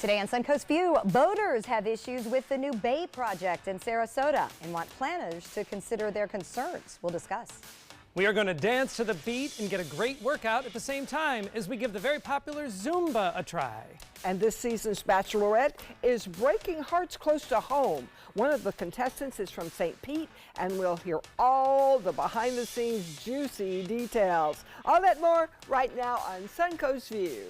Today on Suncoast View, boaters have issues with the new Bay project in Sarasota and want planners to consider their concerns. We'll discuss. We are going to dance to the beat and get a great workout at the same time as we give the very popular Zumba a try. And this season's Bachelorette is breaking hearts close to home. One of the contestants is from St. Pete, and we'll hear all the behind-the-scenes juicy details. All that more right now on Suncoast View.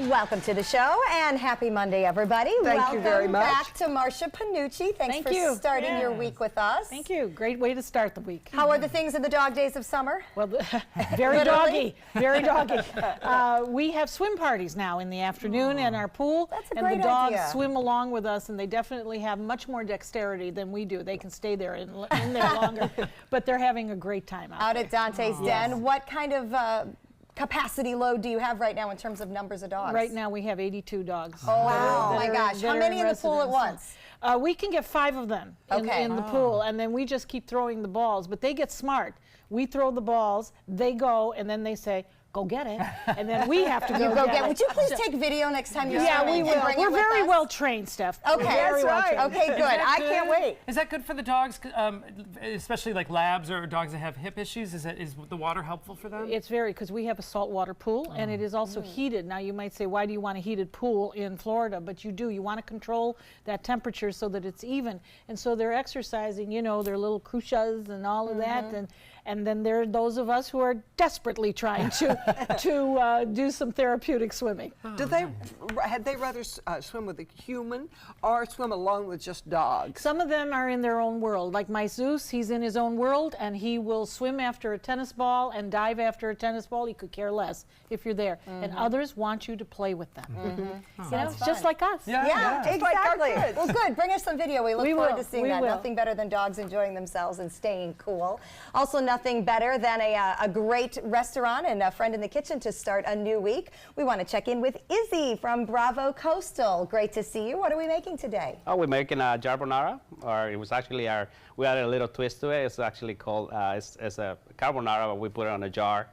Welcome to the show and happy Monday, everybody. Thank you very much. Welcome back to Marcia Panucci. Thanks for starting your week with us. Thank you. Great way to start the week. How are the things in the dog days of summer? Well, very doggy. Very doggy. We have swim parties now in the afternoon in our pool. That's a and great the dogs idea. swim along with us, and they definitely have much more dexterity than we do. They can stay there in there longer, but they're having a great time out there. At Dante's Den. What kind of capacity load do you have right now in terms of numbers of dogs? Right now we have 82 dogs. Oh, wow. My gosh. How many in the pool at once? We can get 5 of them in the pool, and then we just keep throwing the balls. But they get smart. We throw the balls, they go, and then they say, go get it. And then we have to go get it. Would you please take video next time you're Yeah, swimming? we will. We're very well trained. trained, Steph. Okay, very well right. trained. Okay, good. I can't wait. Is that good for the dogs, especially like labs or dogs that have hip issues? Is the water helpful for them? It's very, because we have a saltwater pool, and it is also heated. Now, you might say, why do you want a heated pool in Florida? But you do. You want to control that temperature so that it's even. And so they're exercising, you know, their little crucias and all of that. And then there are those of us who are desperately trying to do some therapeutic swimming. Had they rather swim with a human or swim along with just dogs? Some of them are in their own world. Like my Zeus, he's in his own world, and he will swim after a tennis ball and dive after a tennis ball. He could care less if you're there. And others want you to play with them. You know, just like us. Yeah, exactly. Well, good. Bring us some video. We look forward to seeing that. will. Nothing better than dogs enjoying themselves and staying cool. Also, nothing better than a great restaurant and a friend in the kitchen to start a new week. We want to check in with Izzy from Bravo Coastal. Great to see you. What are we making today? Oh, we're making a carbonara, or it was actually we added a little twist to it. It's actually called, it's a carbonara, but we put it on a jar.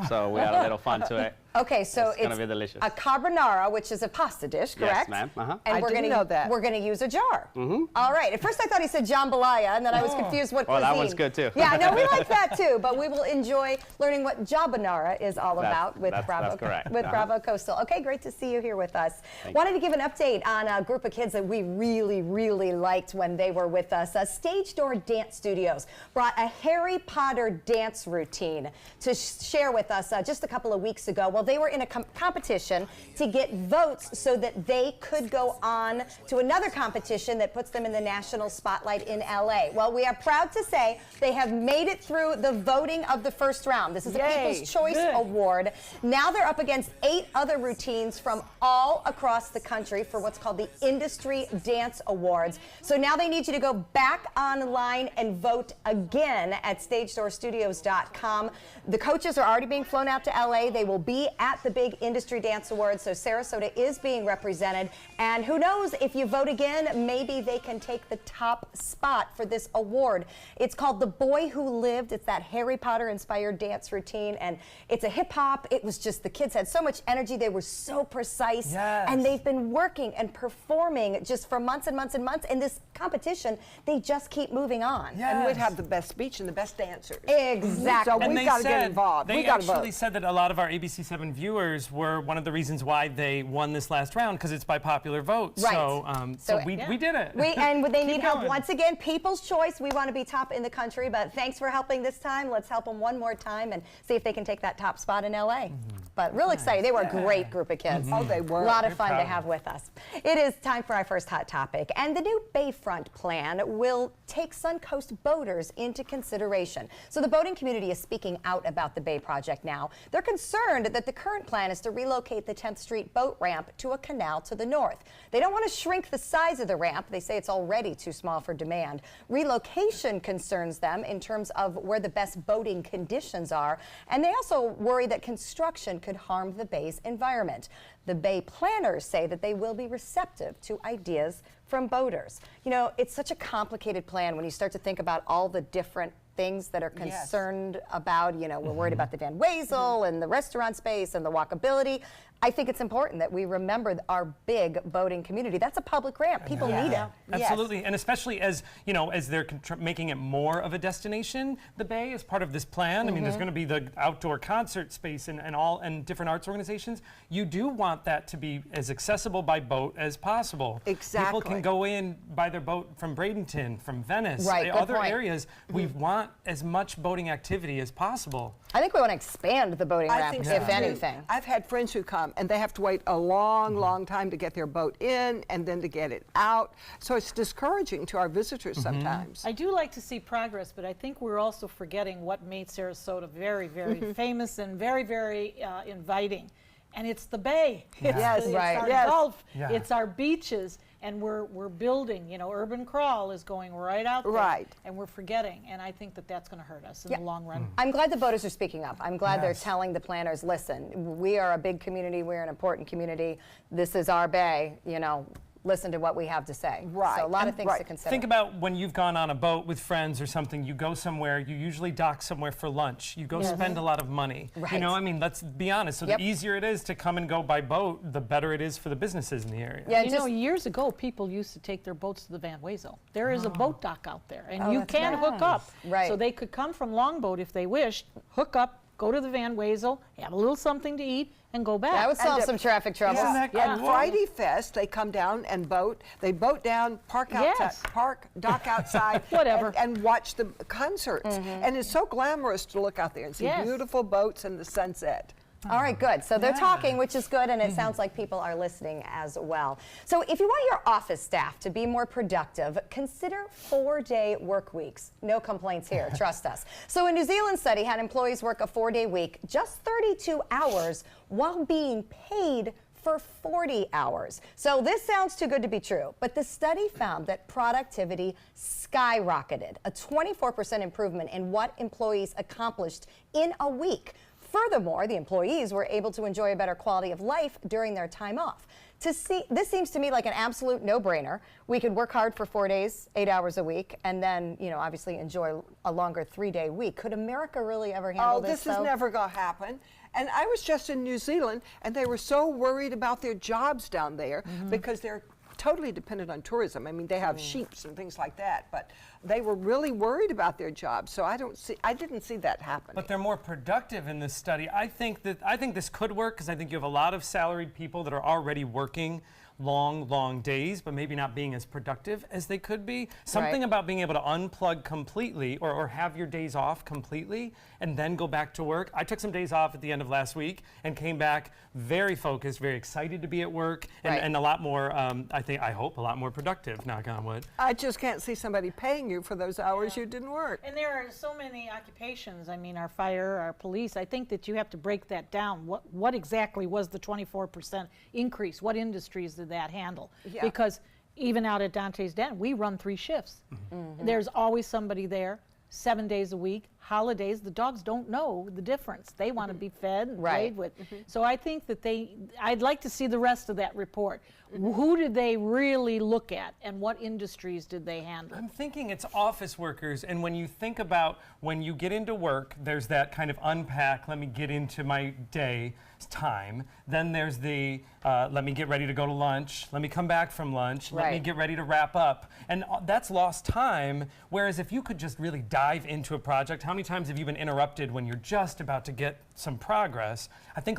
So we add a little fun to it. Okay, so it's gonna be delicious. A carbonara, which is a pasta dish, correct? Yes, ma'am. And we're didn't know that. We're going to use a jar. All right. At first, I thought he said jambalaya, and then I was confused what cuisine. That one's good too. Yeah, no, we like that too. But we will enjoy learning what jabonara is all about with Bravo. That's correct. With Bravo Coastal. Okay, great to see you here with us. Wanted to give an update on a group of kids that we really, really liked when they were with us. Stage Door Dance Studios brought a Harry Potter dance routine to share with us just a couple of weeks ago. Well, they were in a competition to get votes so that they could go on to another competition that puts them in the national spotlight in LA. Well, we are proud to say they have made it through the voting of the first round. This is a People's Choice Award. Now they're up against 8 other routines from all across the country for what's called the Industry Dance Awards. So now they need you to go back online and vote again at stagedoorstudios.com. The coaches are already being flown out to LA. They will be at the big Industry Dance Awards, so Sarasota is being represented. And who knows, if you vote again, maybe they can take the top spot for this award. It's called The Boy Who Lived. It's that Harry Potter-inspired dance routine, and it's a hip-hop. It was just, the kids had so much energy. They were so precise, and they've been working and performing just for months and months and months. In this competition, they just keep moving on. And we'd have the best speech and the best dancers. Exactly. So we've got to get involved. They actually said that a lot of our ABC7 viewers were one of the reasons why they won this last round, because it's by popular vote. Right. So we did it. And they need help once again. People's Choice. We want to be top in the country, but thanks for helping this time. Let's help them one more time and see if they can take that top spot in LA. But real exciting. They were a great group of kids. Oh, they were. A lot of fun to have with us. It is time for our first hot topic, and the new Bayfront plan will take Suncoast boaters into consideration. So the boating community is speaking out about the Bay project now. They're concerned that the current plan is to relocate the 10th Street boat ramp to a canal to the north. They don't want to shrink the size of the ramp. They say it's already too small for demand. Relocation concerns them in terms of where the best boating conditions are, and they also worry that construction could harm the bay's environment. The Bay planners say that they will be receptive to ideas from boaters. You know, it's such a complicated plan when you start to think about all the different things that are concerned about, you know, we're worried about the Van Wezel and the restaurant space and the walkability. I think it's important that we remember our big boating community. That's a public ramp. People need it. Absolutely, and especially as, you know, as they're making it more of a destination, the Bay is part of this plan. I mean, there's going to be the outdoor concert space and different arts organizations. You do want that to be as accessible by boat as possible. Exactly. People can go in by their boat from Bradenton, from Venice, Right, good other point. areas. We want as much boating activity as possible. I think we want to expand the boating I ramp, think if so, too. anything. I've had friends who come and they have to wait a long time to get their boat in and then to get it out. So it's discouraging to our visitors sometimes. I do like to see progress, but I think we're also forgetting what made Sarasota very, very famous and very, very inviting. And it's the Bay. Yes, it's right. our Yes. Gulf. Yeah. It's our beaches. And we're building, you know, urban crawl is going right out there. Right. And we're forgetting. And I think that that's going to hurt us in the long run. I'm glad the boaters are speaking up. I'm glad they're Yes. telling the planners, listen, we are a big community, we're an important community, this is our bay, you know, listen to what we have to say. Right. So a lot of And- things right. to consider. Think about when you've gone on a boat with friends or something, you go somewhere, you usually dock somewhere for lunch. You go spend a lot of money. You Right. know, I mean, let's be honest. So Yep. the easier it is to come and go by boat, the better it is for the businesses in the area. Yeah, You just know, years ago, people used to take their boats to the Van Wezel. There is a boat dock out there, and Oh, you that's can hook up. Right. So they could come from Longboat if they wished, hook up, go to the Van Wezel, have a little something to eat, and go back. that would solve And some traffic troubles. Isn't that And cool? Friday Fest, they come down and boat. They boat down, park outside, Yes. dock outside, Whatever. and watch the concerts. And it's so glamorous to look out there and see Yes. beautiful boats and the sunset. All right, good. So they're talking, which is good, and it sounds like people are listening as well. So if you want your office staff to be more productive, consider 4-day work weeks. No complaints here, trust us. So a New Zealand study had employees work a 4-day week, just 32 hours, while being paid for 40 hours. So this sounds too good to be true, but the study found that productivity skyrocketed, a 24% improvement in what employees accomplished in a week. Furthermore, the employees were able to enjoy a better quality of life during their time off. This seems to me like an absolute no-brainer. We could work hard for 4 days, 8 hours a week, and then, you know, obviously enjoy a longer 3-day week. Could America really ever handle Oh, this? this is though? never going to happen. And I was just in New Zealand, and they were so worried about their jobs down there because they're totally dependent on tourism. I mean, they have sheep and things like that, but they were really worried about their jobs. So I didn't see that happening. But they're more productive in this study. I think this could work because I think you have a lot of salaried people that are already working long days, but maybe not being as productive as they could be. Something about being able to unplug completely or have your days off completely and then go back to work. I took some days off at the end of last week and came back very focused, very excited to be at work, and a lot more, I hope, a lot more productive, knock on wood. I just can't see somebody paying you for those hours you didn't work. And there are so many occupations. I mean, our fire, our police. I think that you have to break that down. What exactly was the 24% increase? What industries did that handle? Yeah. Because even out at Dante's Den, we run 3 shifts. There's always somebody there, 7 days a week. Holidays, the dogs don't know the difference. They want to be fed and played with. So I think that I'd like to see the rest of that report. Who did they really look at, and what industries did they handle? I'm thinking it's office workers, and when you think about when you get into work, there's that kind of unpack, let me get into my day time. Then there's the let me get ready to go to lunch, let me come back from lunch, let me get ready to wrap up. And that's lost time, whereas if you could just really dive into a project, how many times have you been interrupted when you're just about to get some progress? I think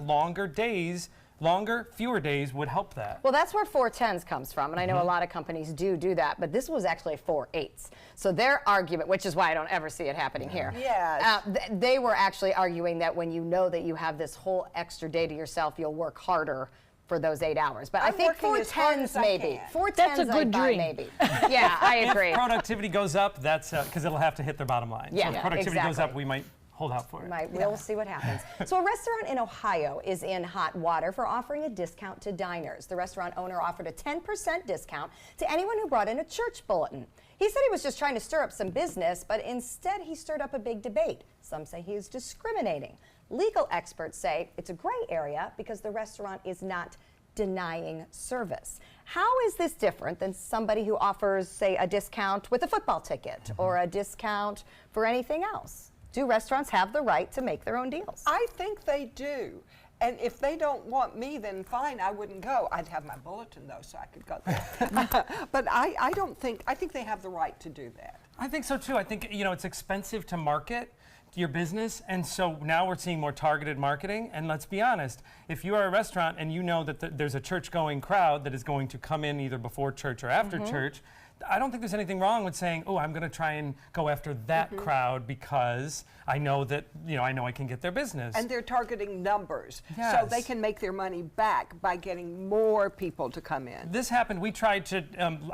fewer days would help that. Well, that's where 410s comes from, and I know a lot of companies do that, but this was actually 4/8s. So their argument, which is why I don't ever see it happening here. Yes. They were actually arguing that when you know that you have this whole extra day to yourself, you'll work harder for those 8 hours. But I I'm think working as hard 410s as I maybe. can. 410s That's a good I buy dream. maybe. Yeah, I agree. If productivity goes up, that's because it'll have to hit their bottom line. Yeah, so if productivity goes up, exactly. we might hold out for it. We'll see what happens. So a restaurant in Ohio is in hot water for offering a discount to diners. The restaurant owner offered a 10% discount to anyone who brought in a church bulletin. He said he was just trying to stir up some business, but instead he stirred up a big debate. Some say he is discriminating. Legal experts say it's a gray area because the restaurant is not denying service. How is this different than somebody who offers, say, a discount with a football ticket or a discount for anything else? Do restaurants have the right to make their own deals? I think they do. And if they don't want me, then fine, I wouldn't go. I'd have my bulletin, though, so I could go there. But I think they have the right to do that. I think so too. I think, you know, it's expensive to market your business, and so now we're seeing more targeted marketing. And let's be honest, if you are a restaurant and you know that there's a church-going crowd that is going to come in either before church or after church, I don't think there's anything wrong with saying, oh, I'm going to try and go after that crowd because I know that, you know, I know I can get their business. And they're targeting numbers, so Yes. they can make their money back by getting more people to come in. This happened, we tried to,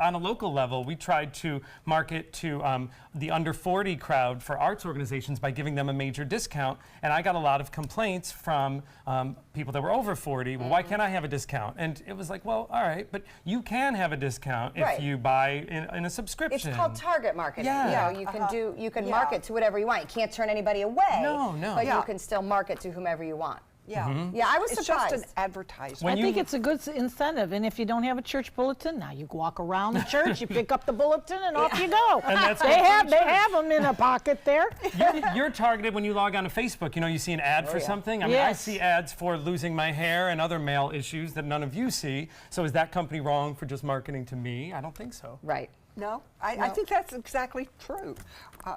on a local level, we tried to market to the under 40 crowd for arts organizations by giving them a major discount. And I got a lot of complaints from people that were over 40. Well, why can't I have a discount? And it was like, well, all right, but you can have a discount Right. if you buy in a subscription. It's called target marketing. Yeah. You know, you can Yeah. market to whatever you want. You can't turn anybody away. No, no. But Yeah. you can still market to whomever you want. Yeah. Yeah, I was It's surprised. just an advertisement. When I think you- it's a good incentive, and if you don't have a church bulletin, now you walk around the church, you pick up the bulletin, and off you go. And that's they good for the have them in a pocket there. You're targeted when you log on to Facebook. You know, you see an ad for something. I mean, I Yes. see ads for losing my hair and other male issues that none of you see. So is that company wrong for just marketing to me? I don't think so. Right. No, I think that's exactly true.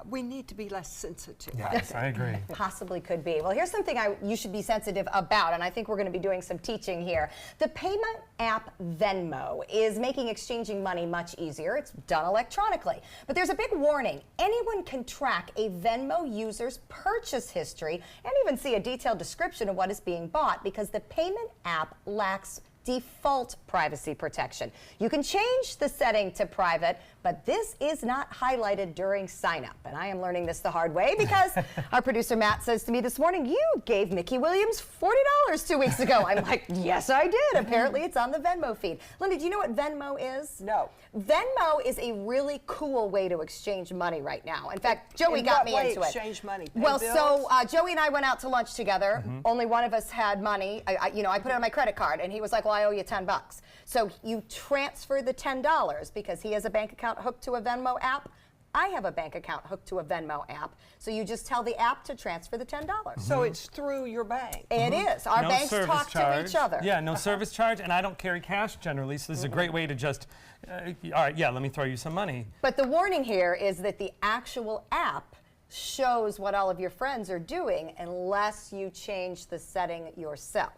We need to be less sensitive. Yes, I agree. Possibly could be. Well, here's something you should be sensitive about, and I think we're going to be doing some teaching here. The payment app Venmo is making exchanging money much easier. It's done electronically. But there's a big warning. Anyone can track a Venmo user's purchase history and even see a detailed description of what is being bought because the payment app lacks default privacy protection. You can change the setting to private, but this is not highlighted during sign up. And I am learning this the hard way because our producer Matt says to me this morning, you gave Mickey Williams $40 2 weeks ago. I'm like, yes, I did. Apparently it's on the Venmo feed. Linda, do you know what Venmo is? No. Venmo is a really cool way to exchange money right now. In fact, Joey In got what me way into it. exchange money? Pay Well, bills? so Joey and I went out to lunch together. Only one of us had money. I put it on my credit card, and he was like, well, I owe you $10. So you transfer the $10 because he has a bank account hooked to a Venmo app. I have a bank account hooked to a Venmo app. So you just tell the app to transfer the $10. So it's through your bank. It is. Our No banks service talk charge. to each other. Yeah, no service charge, and I don't carry cash generally, so this is a great way to just, all right, yeah, let me throw you some money. But the warning here is that the actual app shows what all of your friends are doing unless you change the setting yourself.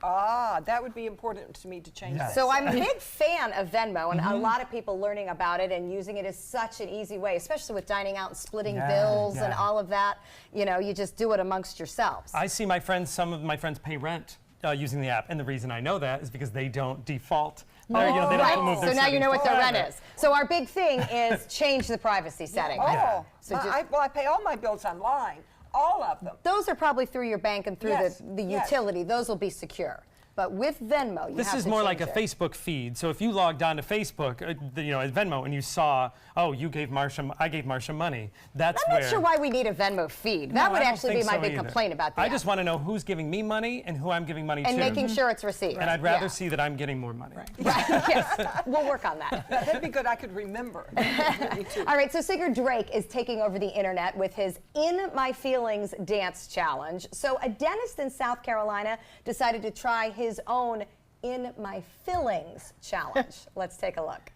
Ah, that would be important to me to change that. So I'm a big fan of Venmo, and a lot of people learning about it and using it is such an easy way, especially with dining out and splitting bills and all of that. You know, you just do it amongst yourselves. I see my friends, some of my friends pay rent using the app, and the reason I know that is because they don't default. They don't Right. move their So now you know what their settings rent to is. So our big thing is change the privacy setting. Oh, So I pay all my bills online, all of them. those are probably through your bank and through Yes, the yes. utility. Those will be secure. But with Venmo, you This have is to more like change a it. Facebook feed. So if you logged on to Facebook, you know, at Venmo, and you saw, oh, you gave Marsha, I gave Marsha money. That's I'm where. not sure why we need a Venmo feed. No, That would I don't actually be think my so big either. complaint about the I app. just want to know who's giving me money and who I'm giving money and to. making sure it's received. And I'd rather Yeah. see that I'm getting more money. Right, yes, we'll work on that. That'd be good. I could remember. Me too. All right, so singer Drake is taking over the internet with his In My Feelings dance challenge. So a dentist in South Carolina decided to try his own In My Fillings challenge. Let's take a look.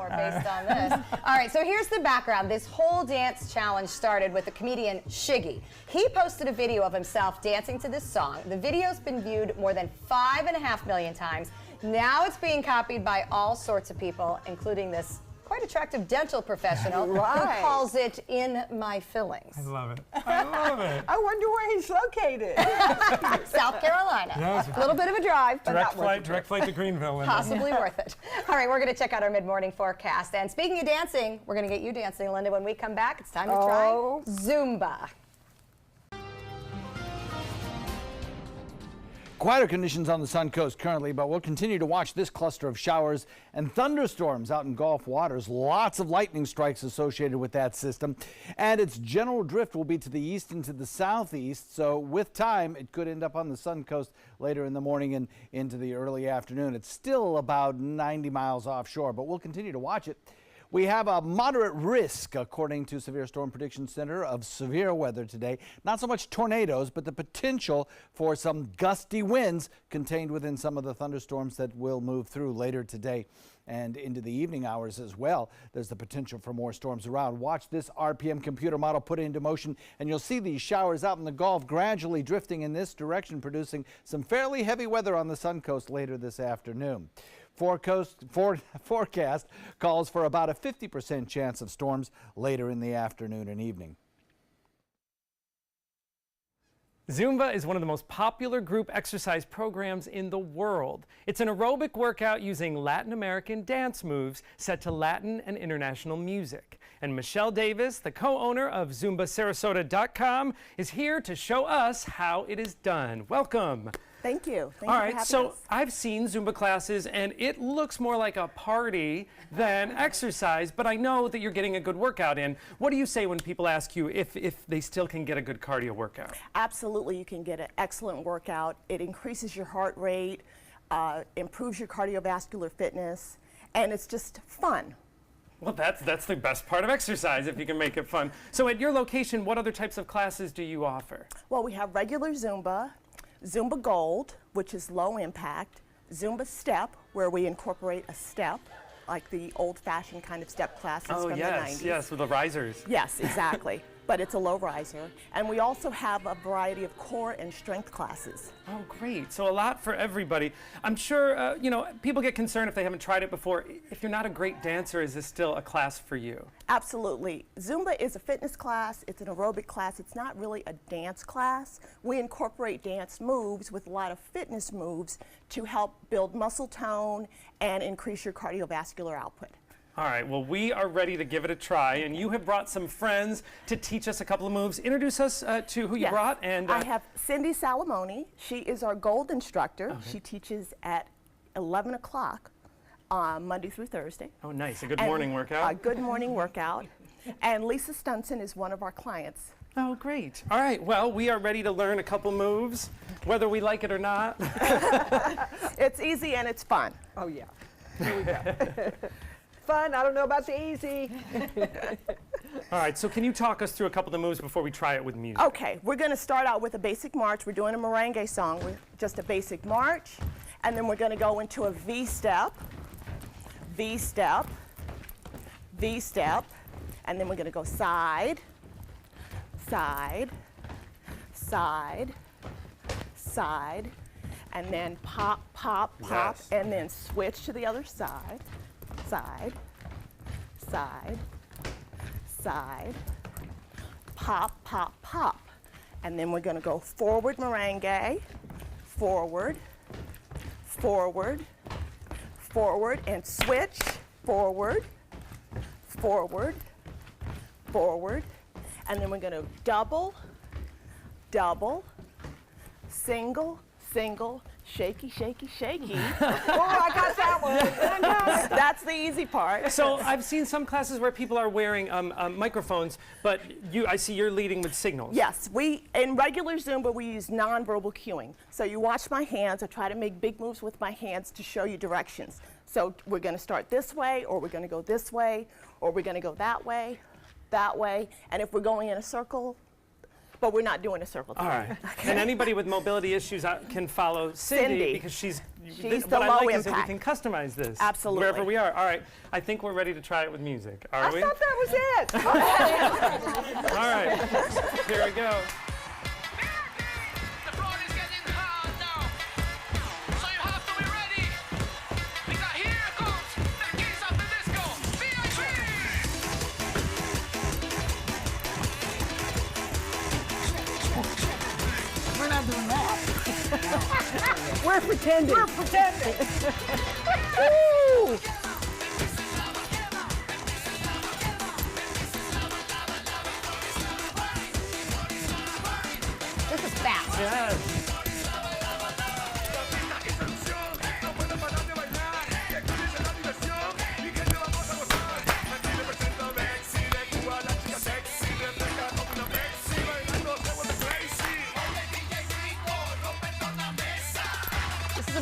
Based on this. All right, so here's the background. This whole dance challenge started with the comedian Shiggy. He posted a video of himself dancing to this song. The video's been viewed more than 5.5 million times. Now it's being copied by all sorts of people, including this quite attractive dental professional who Right. calls it In My Fillings. I love it. I love it. I wonder where he's located. South Carolina. Yeah, A little bit of a drive, but Direct flight to Greenville. Linda. possibly worth it. All right, we're going to check out our mid-morning forecast. And speaking of dancing, we're going to get you dancing, Linda. When we come back, it's time to try Oh. Zumba. Quieter conditions on the Suncoast currently, but we'll continue to watch this cluster of showers and thunderstorms out in Gulf waters. Lots of lightning strikes associated with that system, and its general drift will be to the east and to the southeast. So with time, it could end up on the Suncoast later in the morning and into the early afternoon. It's still about 90 miles offshore, but we'll continue to watch it. We have a moderate risk, according to Severe Storm Prediction Center, of severe weather today. Not so much tornadoes, but the potential for some gusty winds contained within some of the thunderstorms that will move through later today and into the evening hours as well. There's the potential for more storms around. Watch this RPM computer model put into motion, and you'll see these showers out in the Gulf gradually drifting in this direction, producing some fairly heavy weather on the Suncoast later this afternoon. Forecast calls for about a 50% chance of storms later in the afternoon and evening. Zumba is one of the most popular group exercise programs in the world. It's an aerobic workout using Latin American dance moves set to Latin and international music. And Michelle Davis, the co-owner of ZumbaSarasota.com, is here to show us how it is done. Welcome. Thank you. All right, so I've seen Zumba classes, and it looks more like a party than exercise, but I know that you're getting a good workout in. What do you say when people ask you if they still can get a good cardio workout? Absolutely, you can get an excellent workout. It increases your heart rate, improves your cardiovascular fitness, and it's just fun. Well, that's the best part of exercise, if you can make it fun. So at your location, what other types of classes do you offer? Well, we have regular Zumba, Zumba Gold, which is low impact, Zumba Step, where we incorporate a step, like the old-fashioned kind of step classes from the 90s. Yes, with the risers. Yes, exactly. But it's a low riser. And we also have a variety of core and strength classes. Oh, great. So a lot for everybody. I'm sure, people get concerned if they haven't tried it before. If you're not a great dancer, is this still a class for you? Absolutely. Zumba is a fitness class. It's an aerobic class. It's not really a dance class. We incorporate dance moves with a lot of fitness moves to help build muscle tone and increase your cardiovascular output. All right, well, we are ready to give it a try, and you have brought some friends to teach us a couple of moves. Introduce us to who you brought. And I have Cindy Salamoni. She is our gold instructor. Okay. She teaches at 11 o'clock Monday through Thursday. Oh, nice. A good morning workout. A good morning workout. And Lisa Stunson is one of our clients. Oh, great. All right, well, we are ready to learn a couple moves, whether we like it or not. It's easy and it's fun. Oh, yeah. Here we go. Fun. I don't know about the easy. All right, so can you talk us through a couple of the moves before we try it with music? Okay, we're going to start out with a basic march. We're doing a merengue song with just a basic march, and then we're going to go into a V-step, V-step, V-step, and then we're going to go side, side, side, side, and then pop, pop, pop, yes. And then switch to the other side. Side, side, side, pop, pop, pop. And then we're going to go forward merengue, forward, forward, forward, and switch, forward, forward, forward. And then we're going to double, double, single, single, shaky, shaky, shaky. Oh, I got that one. That's the easy part. So I've seen some classes where people are wearing microphones, but I see you're leading with signals. Yes, in regular Zumba, we use nonverbal cueing. So you watch my hands. I try to make big moves with my hands to show you directions. So we're going to start this way, or we're going to go this way, or we're going to go that way, and if we're going in a circle, but we're not doing a circle. All right. Okay. And anybody with mobility issues can follow Cindy because she's the what low I like impact. Is that we can customize this. Absolutely. Wherever we are. All right. I think we're ready to try it with music. Are we? I thought that was it. All right. Here we go. We're not doing that. We're pretending. We're pretending. Woo! This is fast. Yes.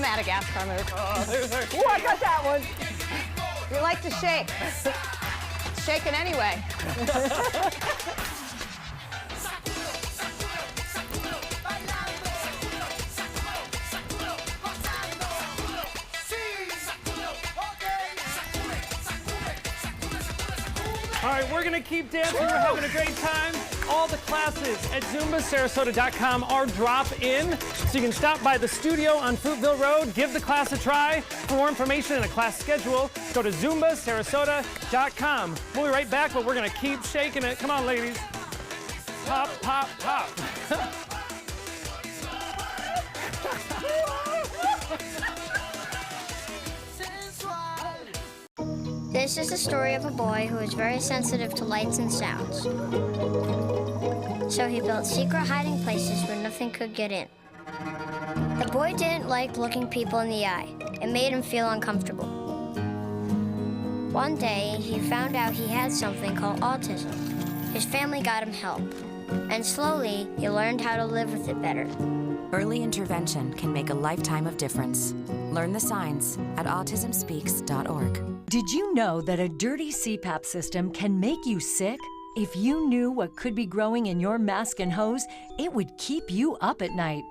Madagascar move. Oh, I got that one. You like to shake. Shaking anyway. All right, we're gonna keep dancing. We're having a great time. All the classes at ZumbaSarasota.com are drop-in, so you can stop by the studio on Fruitville Road, give the class a try. For more information and a class schedule, go to ZumbaSarasota.com. We'll be right back, but we're gonna keep shaking it. Come on, ladies. Pop, pop, pop. This is the story of a boy who is very sensitive to lights and sounds. So he built secret hiding places where nothing could get in. The boy didn't like looking people in the eye. It made him feel uncomfortable. One day, he found out he had something called autism. His family got him help, and slowly, he learned how to live with it better. Early intervention can make a lifetime of difference. Learn the signs at autismspeaks.org. Did you know that a dirty CPAP system can make you sick? If you knew what could be growing in your mask and hose, it would keep you up at night.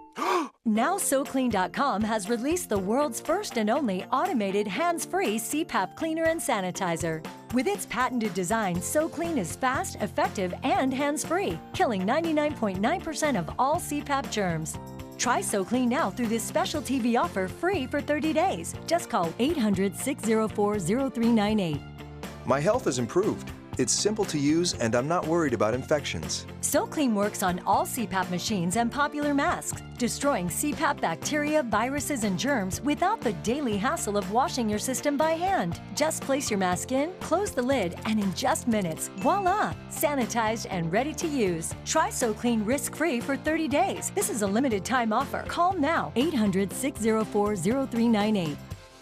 Now SoClean.com has released the world's first and only automated hands-free CPAP cleaner and sanitizer. With its patented design, SoClean is fast, effective, and hands-free, killing 99.9% of all CPAP germs. Try SoClean now through this special TV offer free for 30 days. Just call 800-604-0398. My health has improved. It's simple to use, and I'm not worried about infections. SoClean works on all CPAP machines and popular masks, destroying CPAP bacteria, viruses, and germs without the daily hassle of washing your system by hand. Just place your mask in, close the lid, and in just minutes, voila! Sanitized and ready to use. Try SoClean risk-free for 30 days. This is a limited time offer. Call now, 800-604-0398.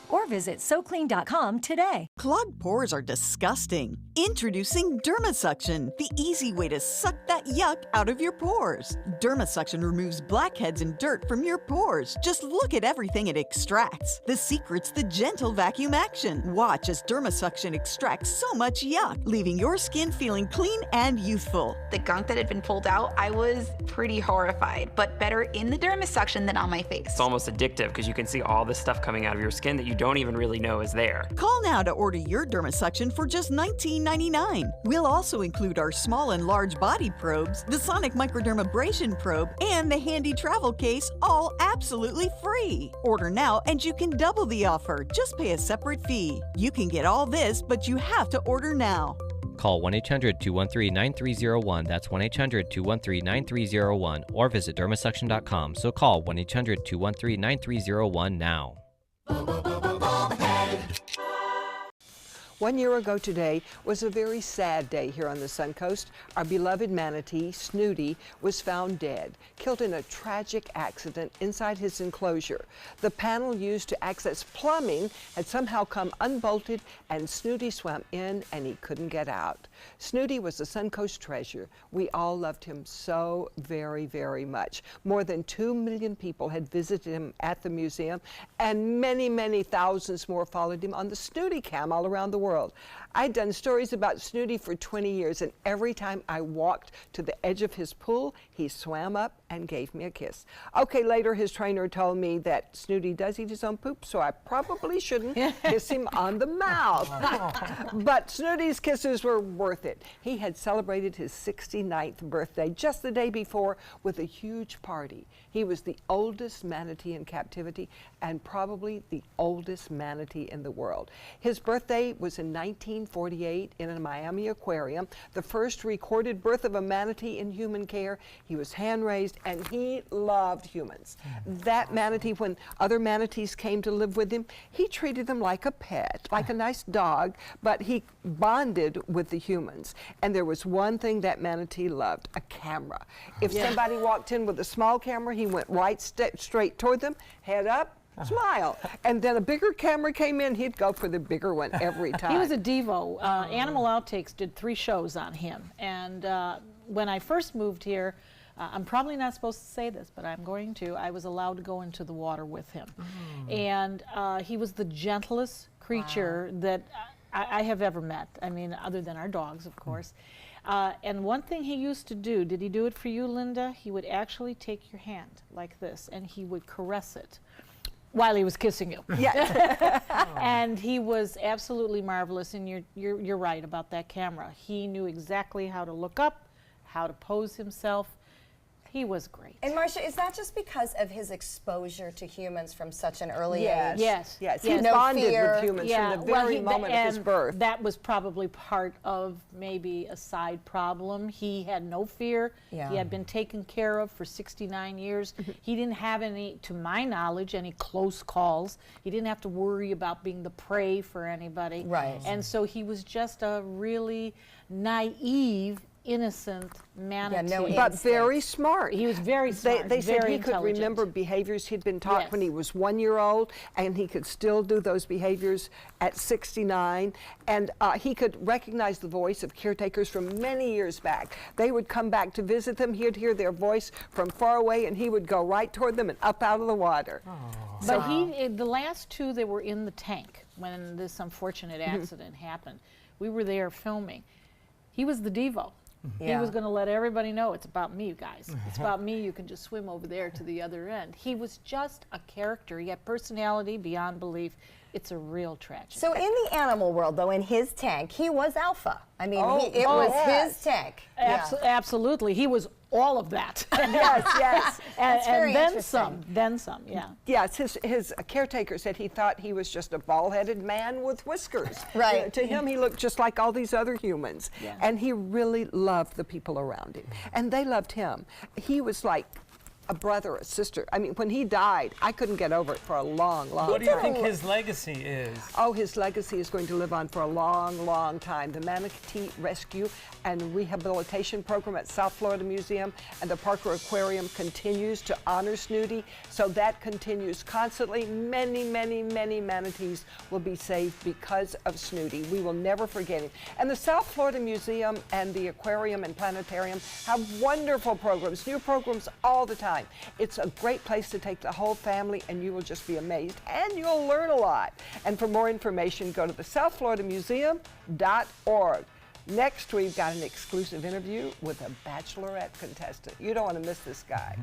Or visit SoClean.com today. Clogged pores are disgusting. Introducing DermaSuction, the easy way to suck that yuck out of your pores. DermaSuction removes blackheads and dirt from your pores. Just look at everything it extracts. The secret's the gentle vacuum action. Watch as DermaSuction extracts so much yuck, leaving your skin feeling clean and youthful. The gunk that had been pulled out, I was pretty horrified, but better in the DermaSuction than on my face. It's almost addictive because you can see all this stuff coming out of your skin that you don't even really know is there. Call now to order your DermaSuction for just $19.99. We'll also include our small and large body probes, the Sonic Microdermabrasion probe, and the handy travel case, all absolutely free. Order now and you can double the offer. Just pay a separate fee. You can get all this, but you have to order now. Call 1-800-213-9301. That's 1-800-213-9301. Or visit dermasuction.com. So call 1-800-213-9301 now. 1 year ago today was a very sad day here on the Suncoast. Our beloved manatee, Snooty, was found dead, killed in a tragic accident inside his enclosure. The panel used to access plumbing had somehow come unbolted, and Snooty swam in and he couldn't get out. Snooty was a Suncoast treasure. We all loved him so very, very much. More than 2 million people had visited him at the museum, and many, many thousands more followed him on the Snooty cam all around the world. I'd done stories about Snooty for 20 years, and every time I walked to the edge of his pool, he swam up and gave me a kiss. Okay, later his trainer told me that Snooty does eat his own poop, so I probably shouldn't kiss him on the mouth. But Snooty's kisses were worth it. He had celebrated his 69th birthday just the day before with a huge party. He was the oldest manatee in captivity and probably the oldest manatee in the world. His birthday was in 1948 in a Miami aquarium, the first recorded birth of a manatee in human care. He was hand-raised and he loved humans. That manatee, when other manatees came to live with him, he treated them like a pet, like a nice dog, but he bonded with the humans. And there was one thing that manatee loved, a camera. If somebody walked in with a small camera, he went right straight toward them, head up, smile. And then a bigger camera came in, he'd go for the bigger one every time. He was a divo. Animal Outtakes did 3 shows on him. And when I first moved here, I'm probably not supposed to say this, but I'm going to. I was allowed to go into the water with him. And he was the gentlest creature that I have ever met. I mean, other than our dogs, of course. And one thing he used to do, did he do it for you, Linda? He would actually take your hand like this, and he would caress it while he was kissing you. Yeah. And he was absolutely marvelous, and you're right about that camera. He knew exactly how to look up, how to pose himself. He was great. And Marcia, is that just because of his exposure to humans from such an early age? Yes. He bonded with humans from the very moment of his and birth. that was probably part of maybe a side problem. He had no fear. Yeah. He had been taken care of for 69 years. He didn't have any, to my knowledge, any close calls. He didn't have to worry about being the prey for anybody. Right. And so he was just a really naive, innocent manatee. But very smart. He was very smart. They said very he could intelligent. remember behaviors he'd been taught Yes. when he was 1 year old, and he could still do those behaviors at 69. And he could recognize the voice of caretakers from many years back. They would come back to visit them. He'd hear their voice from far away, and he would go right toward them and up out of the water. But the last two that were in the tank when this unfortunate accident happened, we were there filming. He was the Devo. He was going to let everybody know, it's about me, you guys. It's about me. You can just swim over there to the other end. He was just a character. He had personality beyond belief. It's a real tragedy. So in the animal world, though, in his tank, he was alpha. I mean, it was his tank. Absolutely. He was all of that. Yes. And then some, yeah. Yes, his caretaker said he thought he was just a bald-headed man with whiskers. Right. To him, he looked just like all these other humans. Yeah. And he really loved the people around him. And they loved him. He was like a brother, a sister. I mean, when he died, I couldn't get over it for a long, long time. What do you think his legacy is? Oh, his legacy is going to live on for a long, long time. The Manatee Rescue and Rehabilitation Program at South Florida Museum and the Parker Aquarium continues to honor Snooty, so that continues constantly. Many, many, many manatees will be saved because of Snooty. We will never forget him. And the South Florida Museum and the Aquarium and Planetarium have wonderful programs, new programs all the time. It's a great place to take the whole family, and you will just be amazed, and you'll learn a lot. And for more information, go to the southfloridamuseum.org. Next, we've got an exclusive interview with a Bachelorette contestant. You don't want to miss this guy.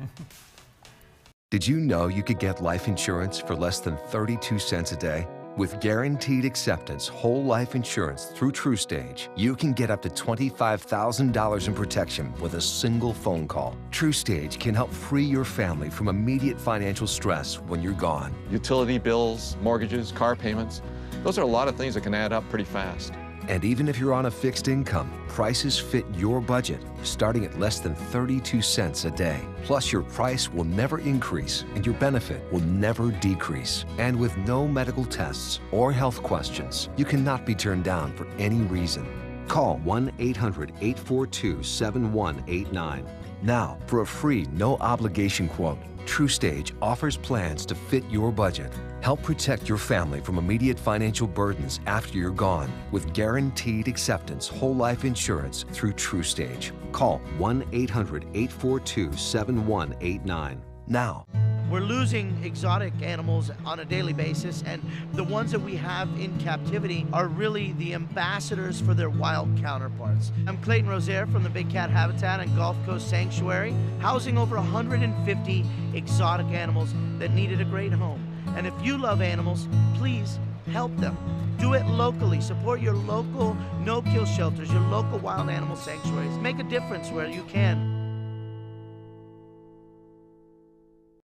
Did you know you could get life insurance for less than 32 cents a day? With guaranteed acceptance whole life insurance through TrueStage, you can get up to $25,000 in protection with a single phone call. TrueStage can help free your family from immediate financial stress when you're gone. Utility bills, mortgages, car payments, those are a lot of things that can add up pretty fast. And even if you're on a fixed income, prices fit your budget, starting at less than 32 cents a day. Plus, your price will never increase and your benefit will never decrease. And with no medical tests or health questions, you cannot be turned down for any reason. Call 1-800-842-7189. Now, for a free, no-obligation quote, TrueStage offers plans to fit your budget. Help protect your family from immediate financial burdens after you're gone with guaranteed acceptance whole life insurance through TrueStage. Call 1-800-842-7189 now. We're losing exotic animals on a daily basis, and the ones that we have in captivity are really the ambassadors for their wild counterparts. I'm Clayton Rozier from the Big Cat Habitat and Gulf Coast Sanctuary, housing over 150 exotic animals that needed a great home. And if you love animals, please help them. Do it locally. Support your local no-kill shelters, your local wild animal sanctuaries. Make a difference where you can.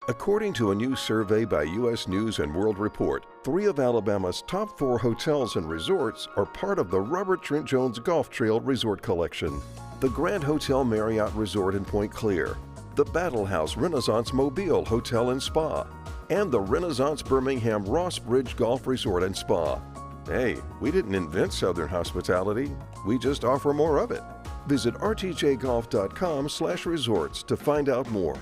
According to a new survey by U.S. News & World Report, 3 of Alabama's top 4 hotels and resorts are part of the Robert Trent Jones Golf Trail Resort Collection. The Grand Hotel Marriott Resort in Point Clear, the Battle House Renaissance Mobile Hotel and Spa, and the Renaissance Birmingham Ross Bridge Golf Resort and Spa. Hey, we didn't invent Southern hospitality, we just offer more of it. Visit rtjgolf.com/resorts to find out more.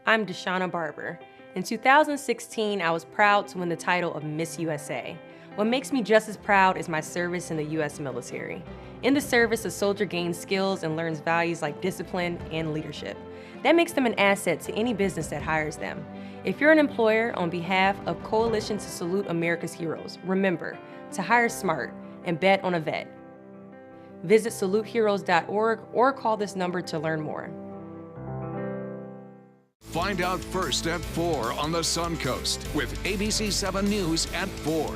I'm Deshauna Barber. In 2016, I was proud to win the title of Miss USA. What makes me just as proud is my service in the U.S. military. In the service, a soldier gains skills and learns values like discipline and leadership. That makes them an asset to any business that hires them. If you're an employer, on behalf of Coalition to Salute America's Heroes, remember to hire smart and bet on a vet. Visit saluteheroes.org or call this number to learn more. Find out first at 4 on the Suncoast with ABC 7 News at 4.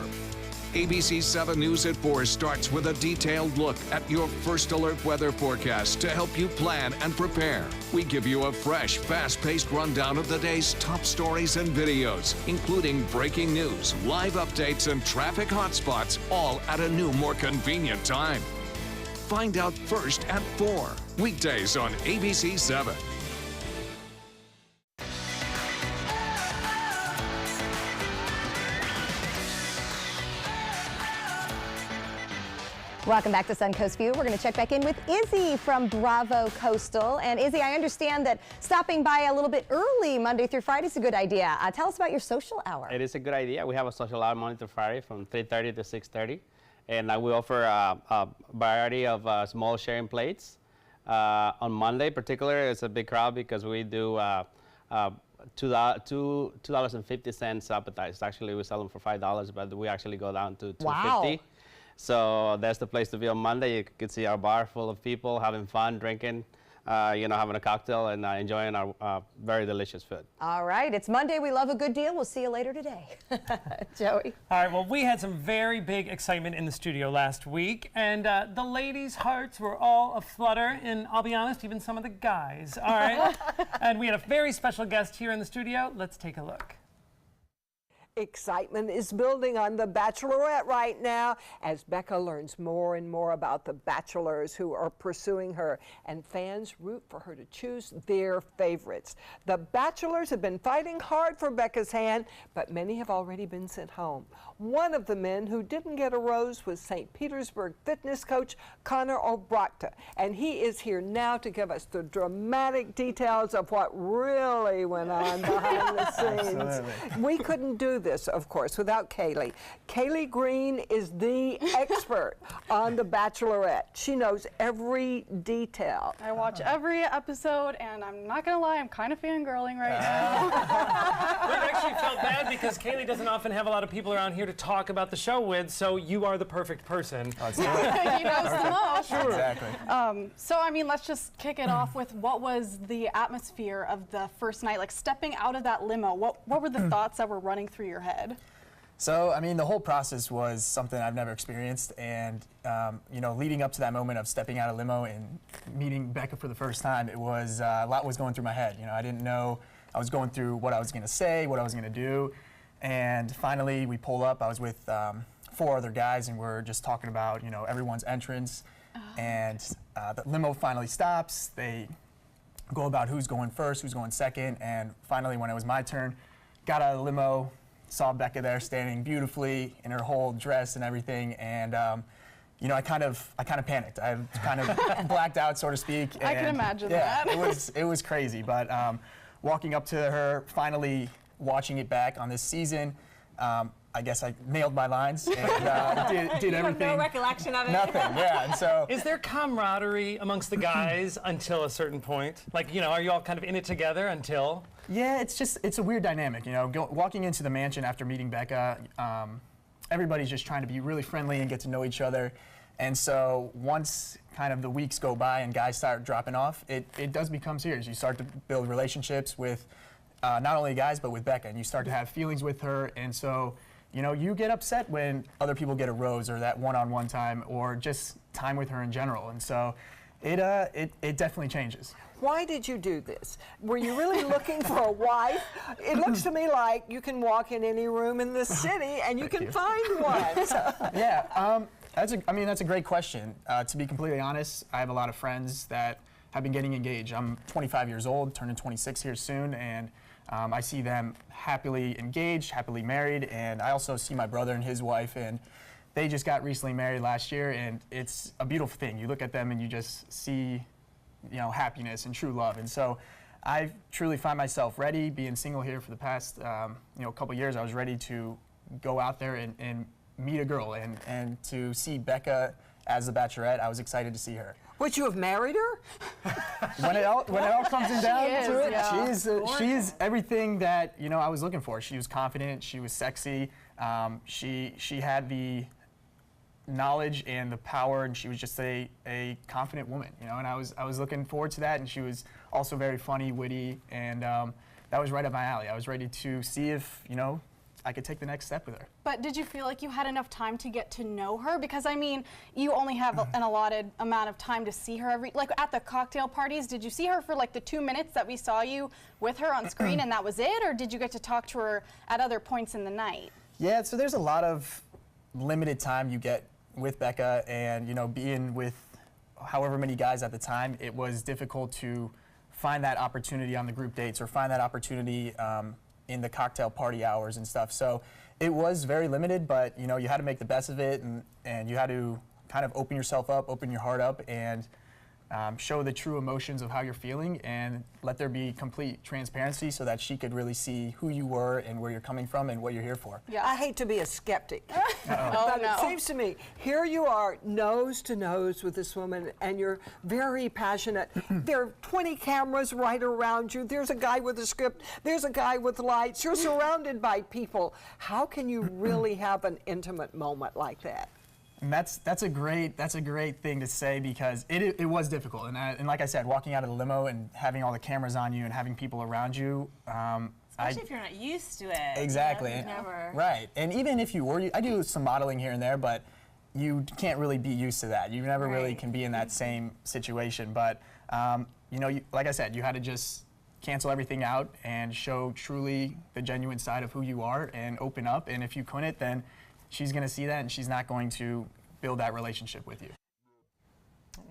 ABC 7 News at 4 starts with a detailed look at your first alert weather forecast to help you plan and prepare. We give you a fresh, fast-paced rundown of the day's top stories and videos, including breaking news, live updates, and traffic hotspots, all at a new, more convenient time. Find out first at 4, weekdays on ABC 7. Welcome back to Suncoast View. We're going to check back in with Izzy from Bravo Coastal. And Izzy, I understand that stopping by a little bit early Monday through Friday is a good idea. Tell us about your social hour. It is a good idea. We have a social hour Monday through Friday from 3:30 to 6:30. And we offer a variety of small sharing plates. On Monday, particularly, it's a big crowd because we do $2.50 appetizers. Actually, we sell them for $5, but we actually go down to $2.50. Wow. So that's the place to be on Monday. You can see our bar full of people having fun, drinking, having a cocktail and enjoying our very delicious food. All right, it's Monday. We love a good deal. We'll see you later today. Joey. All right, well, we had some very big excitement in the studio last week, and the ladies' hearts were all aflutter, and I'll be honest, even some of the guys. All right, and we had a very special guest here in the studio. Let's take a look. Excitement is building on The Bachelorette right now as Becca learns more and more about the bachelors who are pursuing her, and fans root for her to choose their favorites. The bachelors have been fighting hard for Becca's hand, but many have already been sent home. One of the men who didn't get a rose was St. Petersburg fitness coach Connor Obrochta, and he is here now to give us the dramatic details of what really went on behind the scenes. Absolutely. We couldn't do this, of course, without Kaylee. Kaylee Green is the expert on The Bachelorette. She knows every detail. I watch every episode, and I'm not going to lie, I'm kind of fangirling right now. We actually felt bad because Kaylee doesn't often have a lot of people around here to talk about the show with, so you are the perfect person. He knows the most. Sure. Exactly. So, I mean, let's just kick it off with what was the atmosphere of the first night, like stepping out of that limo. What were the thoughts that were running through your head? So, I mean, the whole process was something I've never experienced, and leading up to that moment of stepping out of limo and meeting Becca for the first time, it was a lot was going through my head. I didn't know. I was going through what I was going to say, what I was going to do, and finally we pulled up. I was with 4 other guys, and we're just talking about everyone's entrance, and the limo finally stops. They go about who's going first, who's going second, and finally when it was my turn, got out of the limo. Saw Becca there standing beautifully in her whole dress and everything, and I kind of panicked. I kind of blacked out, so to speak. I can imagine that. it was crazy. But walking up to her, finally watching it back on this season, I guess I nailed my lines and did everything. No recollection of it. Nothing. Yeah. And so. Is there camaraderie amongst the guys until a certain point? Like, are you all kind of in it together until? Yeah, it's a weird dynamic, walking into the mansion after meeting Becca, everybody's just trying to be really friendly and get to know each other. And so once kind of the weeks go by and guys start dropping off, it does become serious. You start to build relationships with not only guys, but with Becca, and you start to have feelings with her. And so, you get upset when other people get a rose or that one-on-one time or just time with her in general. And so it definitely changes. Why did you do this? Were you really looking for a wife? It looks to me like you can walk in any room in the city and you can find one. Yeah, that's a great question. To be completely honest, I have a lot of friends that have been getting engaged. I'm 25 years old, turning 26 here soon, and I see them happily engaged, happily married, and I also see my brother and his wife, and they just got recently married last year, and it's a beautiful thing. You look at them and you just see happiness and true love. And so I truly find myself ready, being single here for the past couple years. I was ready to go out there and meet a girl, and to see Becca as the Bachelorette, I was excited to see her. Would you have married her? When it all comes down to it, yeah. she's everything that I was looking for. She was confident, she was sexy, she had the knowledge and the power, and she was just a confident woman, and I was looking forward to that. And she was also very funny, witty, and that was right up my alley. I was ready to see if I could take the next step with her. But did you feel like you had enough time to get to know her? Because I mean, you only have an allotted amount of time to see her like at the cocktail parties. Did you see her for like the 2 minutes that we saw you with her on screen and that was it? Or did you get to talk to her at other points in the night? Yeah, so there's a lot of limited time you get with Becca, and being with however many guys at the time, it was difficult to find that opportunity on the group dates or find that opportunity in the cocktail party hours and stuff. So it was very limited, but you had to make the best of it, and you had to kind of open yourself up, open your heart up, and show the true emotions of how you're feeling, and let there be complete transparency so that she could really see who you were and where you're coming from and what you're here for. Yeah. I hate to be a skeptic, Oh, but no. it seems to me, here you are nose to nose with this woman, and you're very passionate. There are 20 cameras right around you. There's a guy with a script. There's a guy with lights. You're surrounded by people. How can you really have an intimate moment like that? And that's a great thing to say, because it was difficult, and like I said, walking out of the limo and having all the cameras on you and having people around you. Especially if you're not used to it. Exactly. Right. And even if you were, I do some modeling here and there, but you can't really be used to that. You never really can be in that same situation. But like I said, you had to just cancel everything out and show truly the genuine side of who you are and open up. And if you couldn't, then she's going to see that, and she's not going to build that relationship with you.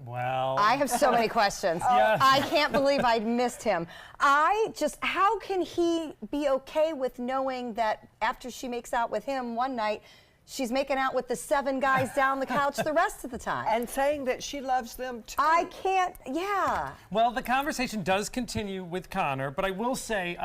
Well, I have so many questions. Yes. I can't believe I missed him. How can he be okay with knowing that after she makes out with him one night, she's making out with the 7 guys down the couch the rest of the time? And saying that she loves them too. I can't, yeah. Well, the conversation does continue with Connor, but I will say,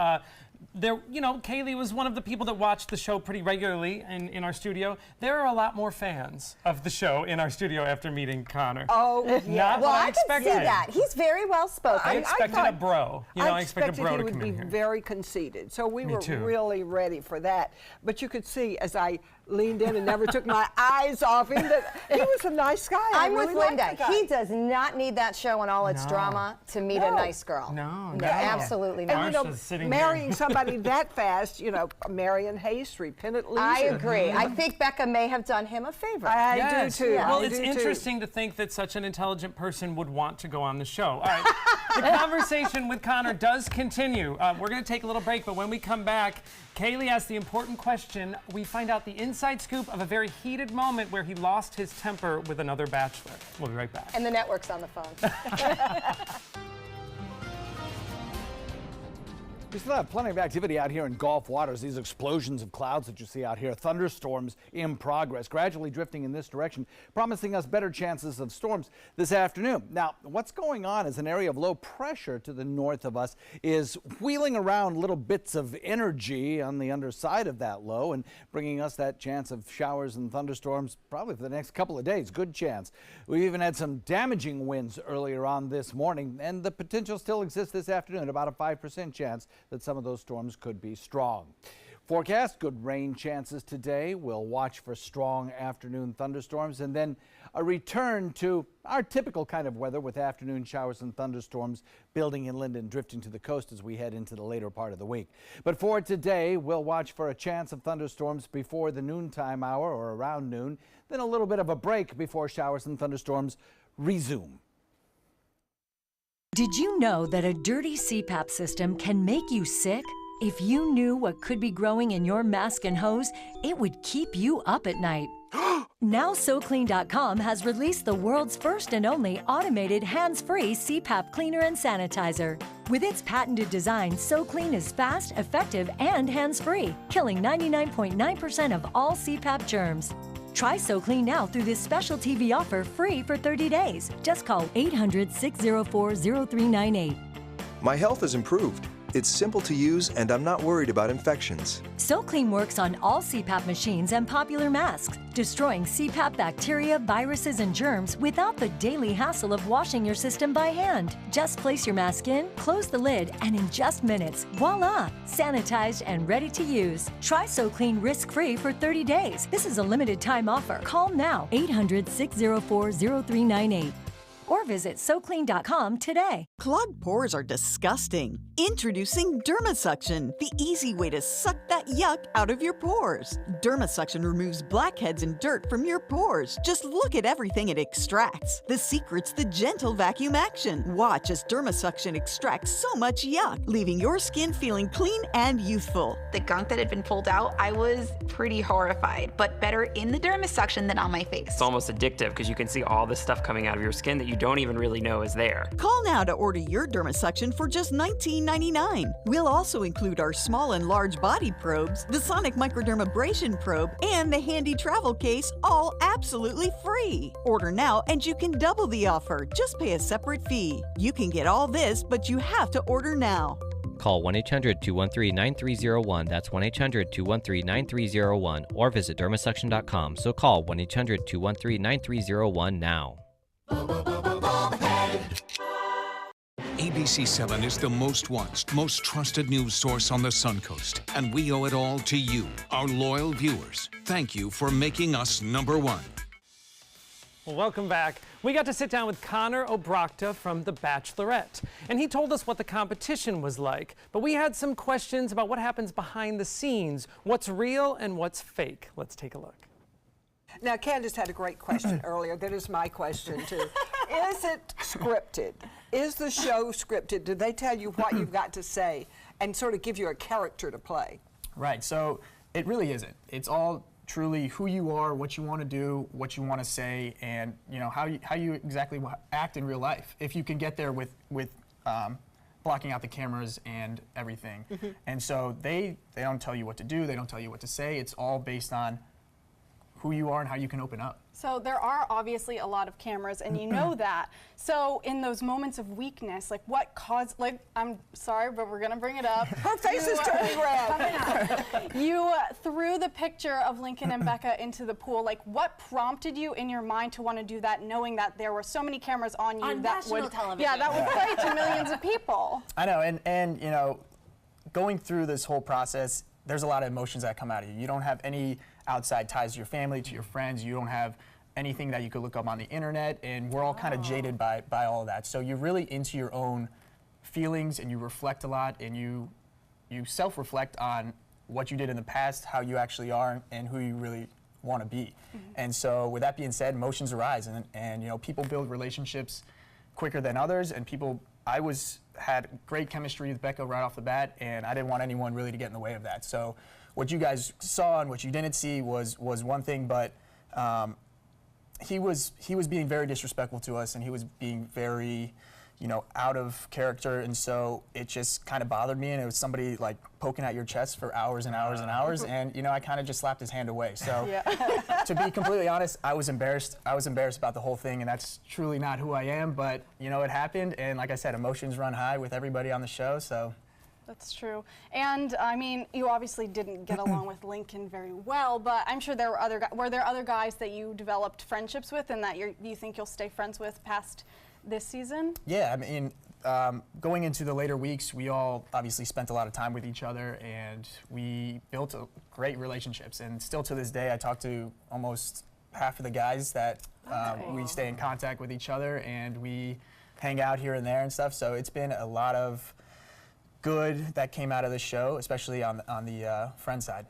Kaylee was one of the people that watched the show pretty regularly in our studio. There are a lot more fans of the show in our studio after meeting Connor. Oh, yeah. Not what I can see expected. that. He's very well spoken. I expected a bro. I expected a bro to come in here. he would be very conceited. So we Me were too. really ready for that. But you could see as I leaned in and never took my eyes off him that he was a nice guy. I'm I with really Linda. liked the guy. He does not need that show and all its drama to meet a nice girl. No, absolutely not. And marrying somebody that fast, marry in haste, repent at least. I agree. I think Becca may have done him a favor. I do too. Yeah. Well, I it's do interesting to think that such an intelligent person would want to go on the show. All right, the conversation with Connor does continue. We're going to take a little break, but when we come back, Kaylee asks the important question. We find out the inside scoop of a very heated moment where he lost his temper with another bachelor. We'll be right back. And the network's on the phone. We still have plenty of activity out here in Gulf waters. These explosions of clouds that you see out here, thunderstorms in progress, gradually drifting in this direction, promising us better chances of storms this afternoon. Now, what's going on is an area of low pressure to the north of us is wheeling around little bits of energy on the underside of that low and bringing us that chance of showers and thunderstorms probably for the next couple of days. Good chance. We even had some damaging winds earlier on this morning, and the potential still exists this afternoon, about a 5% chance that some of those storms could be strong. Forecast, good rain chances today. We'll watch for strong afternoon thunderstorms and then a return to our typical kind of weather with afternoon showers and thunderstorms building inland and drifting to the coast as we head into the later part of the week. But for today, we'll watch for a chance of thunderstorms before the noontime hour or around noon, then a little bit of a break before showers and thunderstorms resume. Did you know that a dirty CPAP system can make you sick? If you knew what could be growing in your mask and hose, it would keep you up at night. Now SoClean.com has released the world's first and only automated hands-free CPAP cleaner and sanitizer. With its patented design, SoClean is fast, effective, and hands-free, killing 99.9% of all CPAP germs. Try SoClean now through this special TV offer free for 30 days. Just call 800-604-0398. My health has improved. It's simple to use, and I'm not worried about infections. SoClean works on all CPAP machines and popular masks, destroying CPAP bacteria, viruses, and germs without the daily hassle of washing your system by hand. Just place your mask in, close the lid, and in just minutes, voila, sanitized and ready to use. Try SoClean risk-free for 30 days. This is a limited time offer. Call now, 800-604-0398. Or visit SoClean.com today. Clogged pores are disgusting. Introducing DermaSuction, the easy way to suck that yuck out of your pores. DermaSuction removes blackheads and dirt from your pores. Just look at everything it extracts. The secret's the gentle vacuum action. Watch as DermaSuction extracts so much yuck, leaving your skin feeling clean and youthful. The gunk that had been pulled out, I was pretty horrified, but better in the DermaSuction than on my face. It's almost addictive because you can see all this stuff coming out of your skin that you don't even really know is there. Call now to order your DermaSuction for just $19.99. We'll also include our small and large body probes, the Sonic Microdermabrasion probe, and the handy travel case, all absolutely free. Order now and you can double the offer. Just pay a separate fee. You can get all this, but you have to order now. Call 1-800-213-9301. That's 1-800-213-9301. Or visit dermasuction.com. So call 1-800-213-9301 now. ABC7 is the most watched, most trusted news source on the Suncoast, and we owe it all to you, our loyal viewers. Thank you for making us number one. Well, welcome back. We got to sit down with Connor Obrachta from The Bachelorette, and he told us what the competition was like. But we had some questions about what happens behind the scenes, what's real and what's fake. Let's take a look. Now, Candace had a great question earlier. That is my question, too. Is it scripted? Is the show scripted? Do they tell you what you've got to say and sort of give you a character to play? Right, so it really isn't. It's all truly who you are, what you want to do, what you want to say, and how you exactly act in real life. If you can get there with blocking out the cameras and everything. And so they don't tell you what to do, they don't tell you what to say. It's all based on who you are and how you can open up. So there are obviously a lot of cameras, and you know that. So in those moments of weakness, like what caused, like, I'm sorry, but we're gonna bring it up. Her face is turning red. You threw the picture of Lincoln and Becca into the pool. Like, what prompted you in your mind to want to do that, knowing that there were so many cameras on you on that national would, television. yeah, that would play to millions of people. I know, and going through this whole process, there's a lot of emotions that come out of you. You don't have any outside ties to your family, to your friends. You don't have anything that you could look up on the internet, and we're all kind of jaded by all of that. So you're really into your own feelings, and you reflect a lot, and you self-reflect on what you did in the past, how you actually are, and who you really want to be. And so with that being said, emotions arise, and people build relationships quicker than others, and I had great chemistry with Becca right off the bat, and I didn't want anyone really to get in the way of that. So what you guys saw and what you didn't see was one thing, but he was being very disrespectful to us, and he was being very out of character, and so it just kind of bothered me, and it was somebody like poking at your chest for hours and hours and hours, and I kind of just slapped his hand away. So to be completely honest, I was embarrassed about the whole thing, and that's truly not who I am, but it happened, and like I said, emotions run high with everybody on the show, so. That's true. And I mean, you obviously didn't get along with Lincoln very well, but I'm sure there were there other guys that you developed friendships with and that you think you'll stay friends with past this season? Yeah, I mean, going into the later weeks, we all obviously spent a lot of time with each other, and we built great relationships. And still to this day, I talk to almost half of the guys that we stay in contact with each other, and we hang out here and there and stuff. So it's been a lot of good that came out of the show, especially on the friend side.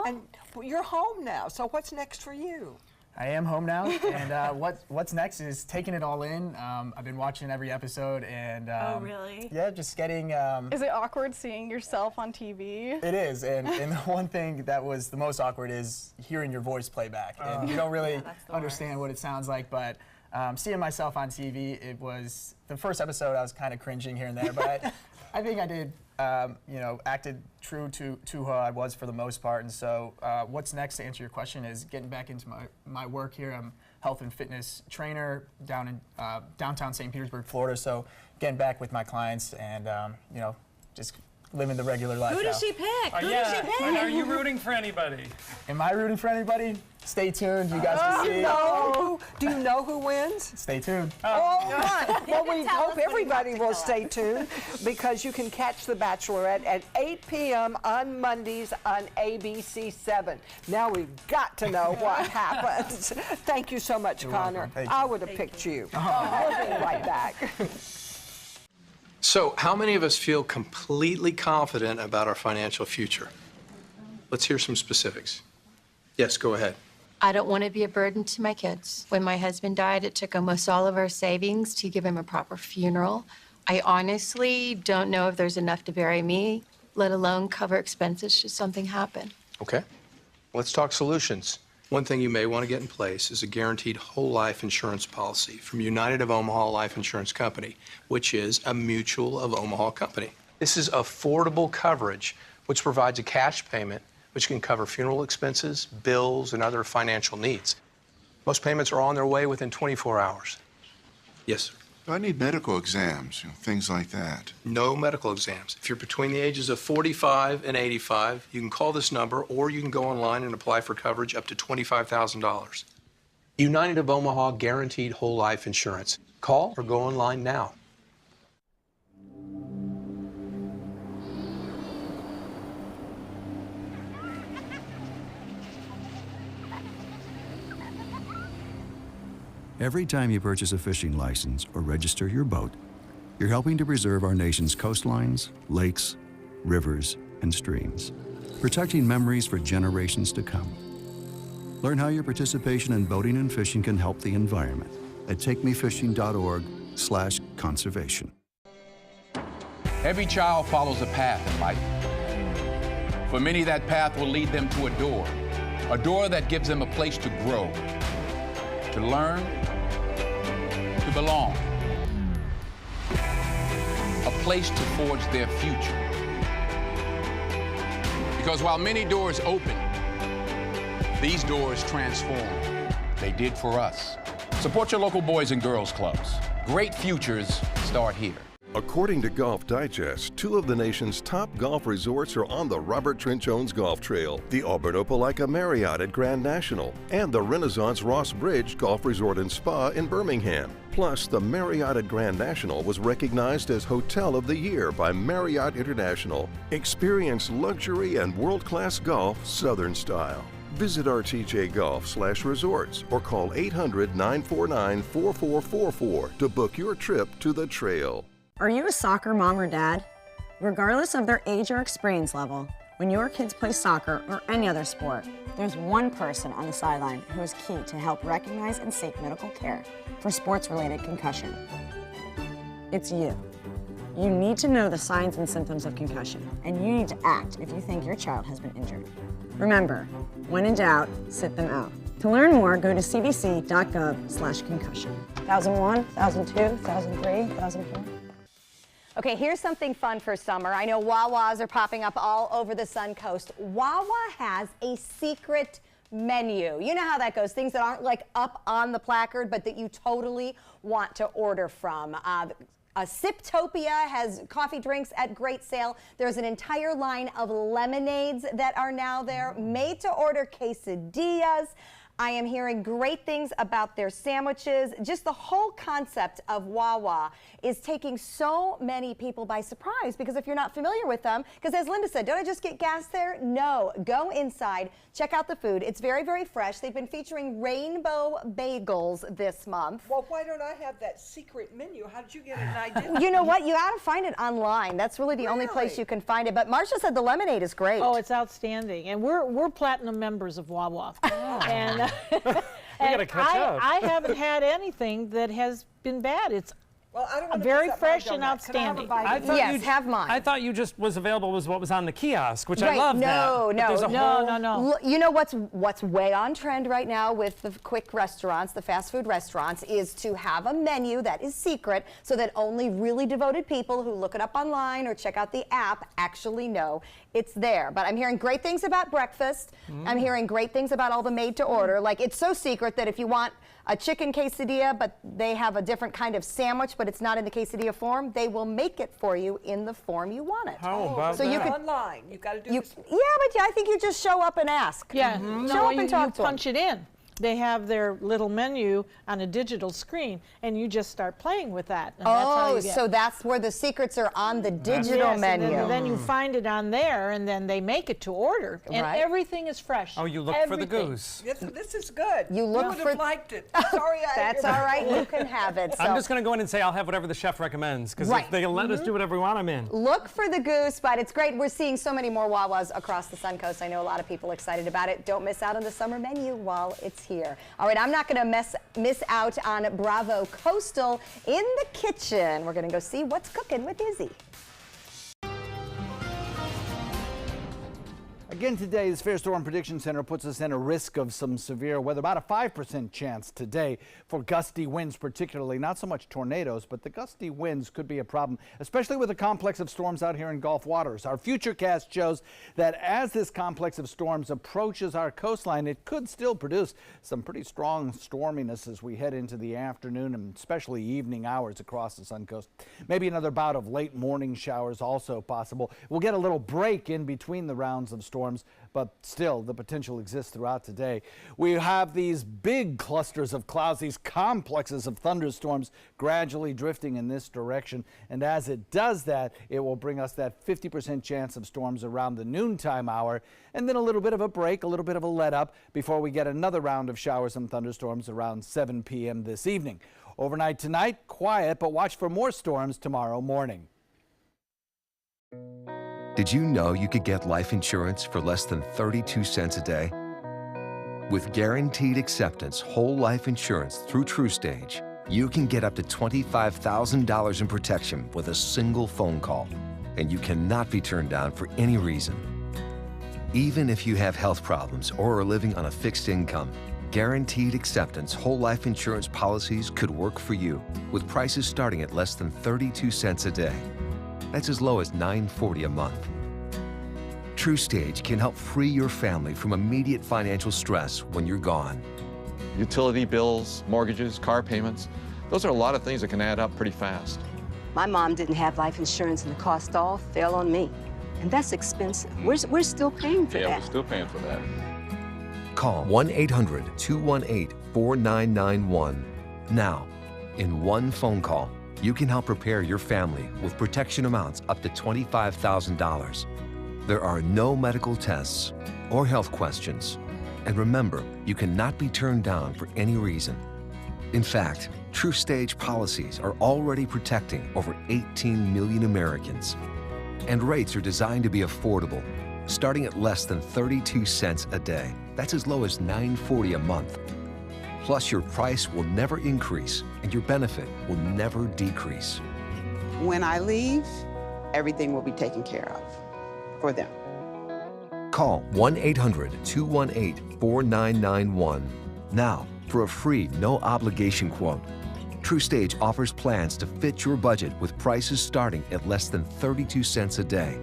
And you're home now, so what's next for you? I am home now, and what's next is taking it all in. I've been watching every episode, and oh really? Yeah, just getting. Is it awkward seeing yourself on TV? It is, and the one thing that was the most awkward is hearing your voice play back, and you don't really understand what it sounds like, but. Seeing myself on TV, it was the first episode. I was kind of cringing here and there, but I think I did, acted true to who I was for the most part. And so, what's next to answer your question is getting back into my work here. I'm health and fitness trainer down in downtown St. Petersburg, Florida. So, getting back with my clients and just living the regular life. Who now. does she pick? Who yeah. does she pick? And are you rooting for anybody? Am I rooting for anybody? Stay tuned. You guys can see. No. Do you know who wins? Stay tuned. All right. Well, we hope everybody will stay tuned because you can catch The Bachelorette at 8 p.m. on Mondays on ABC 7. Now we've got to know what happens. Thank you so much, Connor. I would have picked you. We'll be right back. So, how many of us feel completely confident about our financial future? Let's hear some specifics. Yes, go ahead. I don't want to be a burden to my kids. When my husband died, it took almost all of our savings to give him a proper funeral. I honestly don't know if there's enough to bury me, let alone cover expenses should something happen. Okay. Let's talk solutions. One thing you may want to get in place is a guaranteed whole life insurance policy from United of Omaha Life Insurance Company, which is a Mutual of Omaha company. This is affordable coverage, which provides a cash payment which can cover funeral expenses, bills, and other financial needs. Most payments are on their way within 24 hours. Yes, sir. I need medical exams, things like that. No medical exams. If you're between the ages of 45 and 85, you can call this number or you can go online and apply for coverage up to $25,000. United of Omaha Guaranteed Whole Life Insurance. Call or go online now. Every time you purchase a fishing license or register your boat, you're helping to preserve our nation's coastlines, lakes, rivers, and streams, protecting memories for generations to come. Learn how your participation in boating and fishing can help the environment at takemefishing.org/conservation. Every child follows a path in life. For many, that path will lead them to a door that gives them a place to grow, to learn, to belong, a place to forge their future. Because while many doors open, these doors transform. They did for us. Support your local Boys and Girls Clubs. Great futures start here. According to Golf Digest, 2 of the nation's top golf resorts are on the Robert Trent Jones Golf Trail, the Auburn Opelika Marriott at Grand National, and the Renaissance Ross Bridge Golf Resort and Spa in Birmingham. Plus, the Marriott at Grand National was recognized as Hotel of the Year by Marriott International. Experience luxury and world-class golf Southern style. Visit rtjgolf/resorts or call 800-949-4444 to book your trip to the trail. Are you a soccer mom or dad? Regardless of their age or experience level, when your kids play soccer or any other sport, there's one person on the sideline who is key to help recognize and seek medical care for sports-related concussion. It's you. You need to know the signs and symptoms of concussion, and you need to act if you think your child has been injured. Remember, when in doubt, sit them out. To learn more, go to cdc.gov/concussion. 1001, 1002, 1003, 1004. Okay, here's something fun for summer. I know Wawas are popping up all over the Suncoast. Wawa has a secret menu. You know how that goes, things that aren't like up on the placard, but that you totally want to order from. Siptopia has coffee drinks at great sale. There's an entire line of lemonades that are now there, made-to-order quesadillas. I am hearing great things about their sandwiches. Just the whole concept of Wawa is taking so many people by surprise, because if you're not familiar with them, because as Linda said, don't I just get gas there? No, go inside, check out the food. It's very, very fresh. They've been featuring rainbow bagels this month. Well, why don't I have that secret menu? How did you get an idea? You know what? You gotta find it online. That's really the only place you can find it. But Marcia said the lemonade is great. Oh, it's outstanding. And we're platinum members of Wawa. And gotta catch up. I haven't had anything that has been bad. It's well, I don't want to very fresh and outstanding. Have mine. I thought you just was available was what was on the kiosk, which right. I love. No. No. You know what's way on trend right now with the quick restaurants, the fast food restaurants, is to have a menu that is secret so that only really devoted people who look it up online or check out the app actually know it's there. But I'm hearing great things about breakfast. I'm hearing great things about all the made to order. Like, it's so secret that if you want a chicken quesadilla, but they have a different kind of sandwich, but it's not in the quesadilla form, they will make it for you in the form you want it. How about that? You could, online. You got to do this. Yeah, but I think you just show up and ask. Yeah, Show up and talk you to them. punch it in. They have their little menu on a digital screen, and you just start playing with that. And that's how you get. So that's where the secrets are, on the digital Yes, menu. And then you find it on there, and then they make it to order, and Right. everything is fresh. Oh, you look for the goose. This is good. You look I would for- have liked it. Sorry, That's all right. You can have it. I'm So just going to go in and say I'll have whatever the chef recommends, because Right. if they let us do whatever we want, I'm in. look for the goose, but it's great. We're seeing so many more Wawas across the Suncoast. I know a lot of people excited about it. Don't miss out on the summer menu while it's here. All right, I'm not going to miss out on Bravo Coastal in the kitchen. We're going to go see what's cooking with Izzy. Again, today's Fair Storm Prediction Center puts us in a risk of some severe weather. About a 5% chance today for gusty winds, particularly. Not so much tornadoes, but the gusty winds could be a problem, especially with a complex of storms out here in Gulf waters. Our futurecast shows that as this complex of storms approaches our coastline, it could still produce some pretty strong storminess as we head into the afternoon and especially evening hours across the Suncoast. Maybe another bout of late morning showers also possible. We'll get a little break in between the rounds of storms, but still the potential exists throughout today. We have these big clusters of clouds, these complexes of thunderstorms gradually drifting in this direction, and as it does that, it will bring us that 50% chance of storms around the noontime hour, and then a little bit of a break, a little bit of a let up before we get another round of showers and thunderstorms around 7 p.m. this evening. Overnight tonight, quiet, but watch for more storms tomorrow morning. Did you know you could get life insurance for less than 32 cents a day? With guaranteed acceptance whole life insurance through TrueStage, you can get up to $25,000 in protection with a single phone call, and you cannot be turned down for any reason. Even if you have health problems or are living on a fixed income, guaranteed acceptance whole life insurance policies could work for you, with prices starting at less than 32 cents a day. That's as low as $9.40 a month. TrueStage can help free your family from immediate financial stress when you're gone. Utility bills, mortgages, car payments, those are a lot of things that can add up pretty fast. My mom didn't have life insurance and the cost all fell on me. And that's expensive. We're still paying for that. Yeah, we're still paying for that. Call 1-800-218-4991 now. In one phone call, you can help prepare your family with protection amounts up to $25,000. There are no medical tests or health questions. And remember, you cannot be turned down for any reason. In fact, TrueStage policies are already protecting over 18 million Americans. And rates are designed to be affordable, starting at less than 32 cents a day. That's as low as $9.40 a month. Plus, your price will never increase and your benefit will never decrease. When I leave, everything will be taken care of for them. Call 1-800-218-4991 now for a free, no-obligation quote. TrueStage offers plans to fit your budget with prices starting at less than 32 cents a day.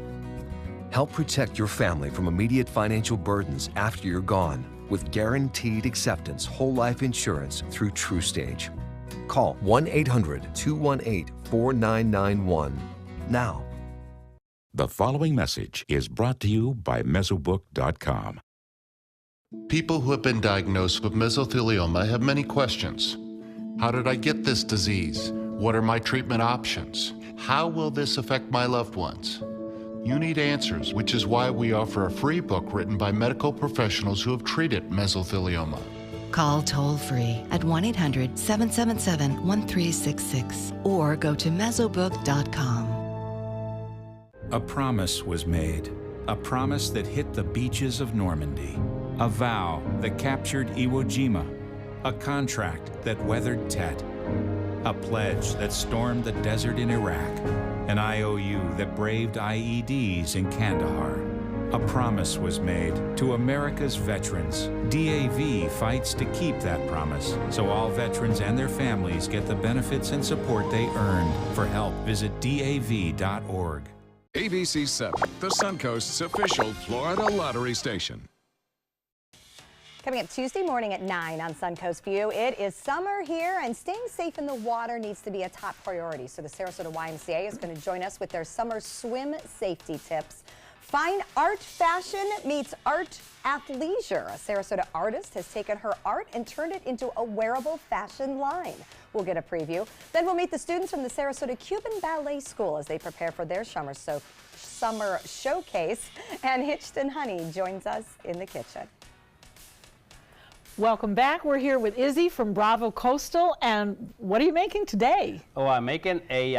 Help protect your family from immediate financial burdens after you're gone with guaranteed acceptance whole life insurance through TrueStage. Call 1-800-218-4991 now. The following message is brought to you by Mesobook.com. People who have been diagnosed with mesothelioma have many questions. How did I get this disease? What are my treatment options? How will this affect my loved ones? You need answers, which is why we offer a free book written by medical professionals who have treated mesothelioma. Call toll-free at 1-800-777-1366 or go to mesobook.com. A promise was made, a promise that hit the beaches of Normandy, a vow that captured Iwo Jima, a contract that weathered Tet, a pledge that stormed the desert in Iraq, an IOU that braved IEDs in Kandahar. A promise was made to America's veterans. DAV fights to keep that promise, so all veterans and their families get the benefits and support they earned. For help, visit DAV.org. ABC 7, the Suncoast's official Florida lottery station. Coming up Tuesday morning at 9 on Suncoast View, it is summer here and staying safe in the water needs to be a top priority. So the Sarasota YMCA is going to join us with their summer swim safety tips. Fine art fashion meets art athleisure. A Sarasota artist has taken her art and turned it into a wearable fashion line. We'll get a preview. Then we'll meet the students from the Sarasota Cuban Ballet School as they prepare for their summer showcase. And Hitched and Honey joins us in the kitchen. Welcome back. We're here with Izzy from Bravo Coastal, and what are you making today? Oh, I'm making a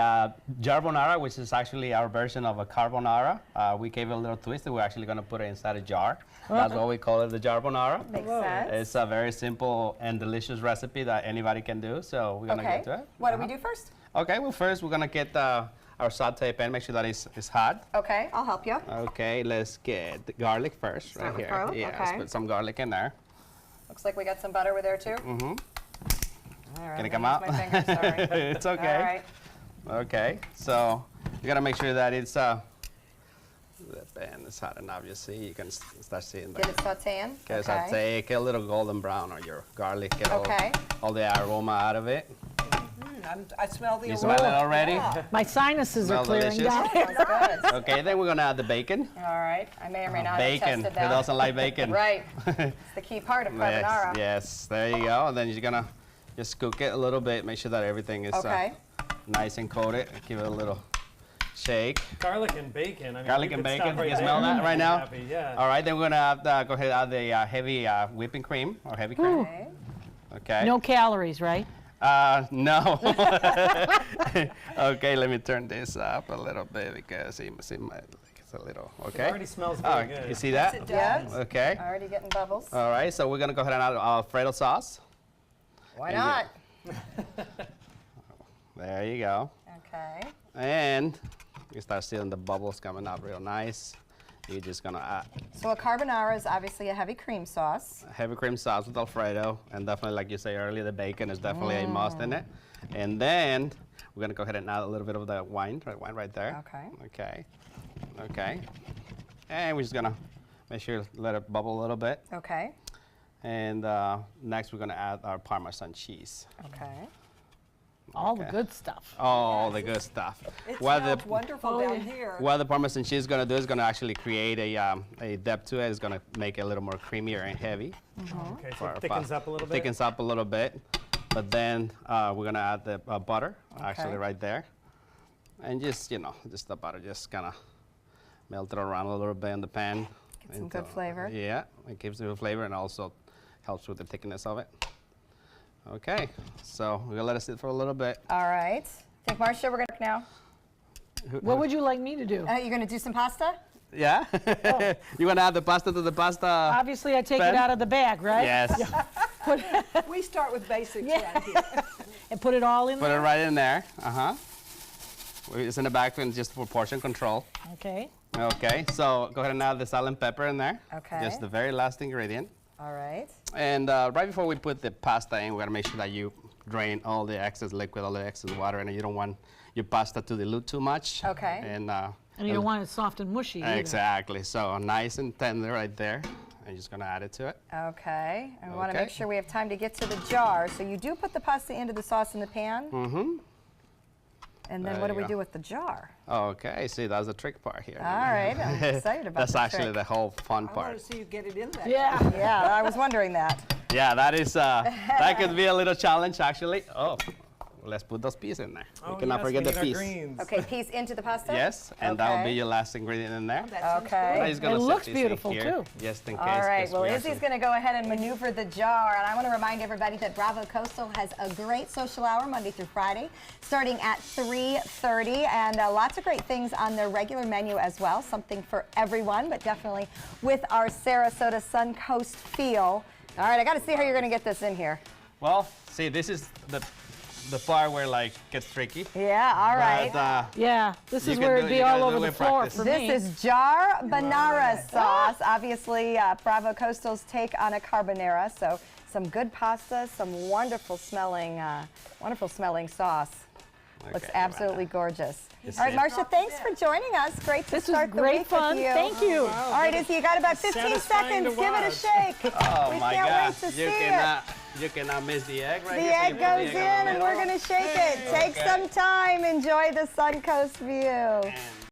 carbonara, which is actually our version of a carbonara. We gave it a little twist, and we're actually going to put it inside a jar. That's what we call it, the carbonara. Makes sense. It's a very simple and delicious recipe that anybody can do, so we're going to get to it. What do we do first? Okay, well, first we're going to get our saute pan, make sure that it's hot. Okay, I'll help you. Okay, let's get the garlic first. Start right with here. garlic? Yeah, Okay. let's put some garlic in there. Looks like we got some butter with there too. Mm-hmm. All right, Can it come out? my fingers, sorry. It's okay. All right. Okay, so you gotta make sure that it's the pan is hot enough. You see, you can start seeing that. Get it sauteing? Get it Okay. saute, get a little golden brown on your garlic. Get Okay. all the aroma out of it. I smell the You aroma. smell it already? Yeah. My sinuses Smell are clearing delicious? down. Sounds good. Okay, then we're gonna add the bacon. All right, I may or may not have Bacon. tested Who that. doesn't like bacon? Right. It's the key part of carbonara. Yes, there you go. And then you're gonna just cook it a little bit. Make sure that everything is Okay. nice and coated. Give it a little shake. Garlic and bacon. I mean, Garlic we and could bacon. stop right You can smell there. that right I'd be now? happy, yeah. All right, then we're gonna go ahead and add the heavy whipping cream or heavy cream. Okay. Okay. No calories, right? No. Okay, let me turn this up a little bit because it's a little, okay? It already smells very good. You see that? Yes, it does. Okay. Already getting bubbles. All right, so we're gonna go ahead and add Alfredo sauce. Why And not? There you go. Okay. And you start seeing the bubbles coming up real nice. You're just gonna add So a carbonara is obviously a heavy cream sauce. heavy cream sauce with Alfredo, and definitely, like you say earlier, the bacon is definitely a must in it. And then we're gonna go ahead and add a little bit of the wine right there. Okay. Okay. Okay. And we're just gonna make sure to let it bubble a little bit. Okay. And next we're gonna add our Parmesan cheese. Okay. All the good stuff. All the good stuff. It What smells wonderful down here. What the Parmesan cheese is going to do is going to actually create a depth to it. It's going to make it a little more creamier and heavy. Okay, so for our it thickens pasta. up a little bit. Thickens up a little bit. But then we're going to add the butter, actually, right there. And just, just the butter, just kind of melt it around a little bit in the pan. Get some good flavor. Yeah, it gives it a flavor and also helps with the thickness of it. Okay, so we're gonna let it sit for a little bit. All right. Think, Marcia, we're gonna now. What would you like me to do? You're gonna do some pasta? Yeah? You wanna add the pasta to the pasta? Obviously, I take pan? it out of the bag, right? Yes. We start with basics right here. And put it all in Put there? it right in there. It's in the back and just for portion control. Okay. Okay, so go ahead and add the salt and pepper in there. Okay. Just the very last ingredient. All right. And right before we put the pasta in, we gotta make sure that you drain all the excess liquid, all the excess water, and you don't want your pasta to dilute too much. Okay. And you don't want it soft and mushy either. Exactly. So nice and tender right there. I'm just gonna add it to it. Okay. And we want to Okay. make sure we have time to get to the jar. So you do put the pasta into the sauce in the pan. Mm-hmm. And then There what do you we go. do with the jar? Okay, see, that's the trick part here. All right, I'm excited about That's the actually trick. the whole fun I want part. to see you get it in there. Yeah. Yeah, I was wondering that. Yeah, that is, that could be a little challenge actually. Oh, let's put those peas in there. Oh, we cannot yes, forget we the need our peas. greens. Okay, peas into the pasta? Yes, and that will be Okay. your last ingredient in there. Okay. I'm just gonna It set looks this in beautiful, here, too. just in case. All right, 'cause well, we Izzy's actually- going to go ahead and maneuver the jar. And I want to remind everybody that Bravo Coastal has a great social hour Monday through Friday, starting at 3:30. And lots of great things on their regular menu as well. Something for everyone, but definitely with our Sarasota Suncoast feel. All right, I got to see how you're going to get this in here. Well, see, this is the part where like gets tricky. Yeah, all right. But, Yeah, this you is can where do it'd it, be you all gotta do over it the with floor practice. for This me. is jar banara sauce. Obviously, Bravo Coastal's take on a carbonara. So some good pasta, some wonderful smelling sauce. Looks absolutely gorgeous. All right, Marcia, thanks for joining us. Great to start the week fun. with you. Thank you. All right, Izzy, you got about 15 seconds. Give it a shake. Oh we my can't gosh, wait to see it. You cannot miss the egg right The here. egg goes in, and we're going to shake it. Take some time. Enjoy the Suncoast view.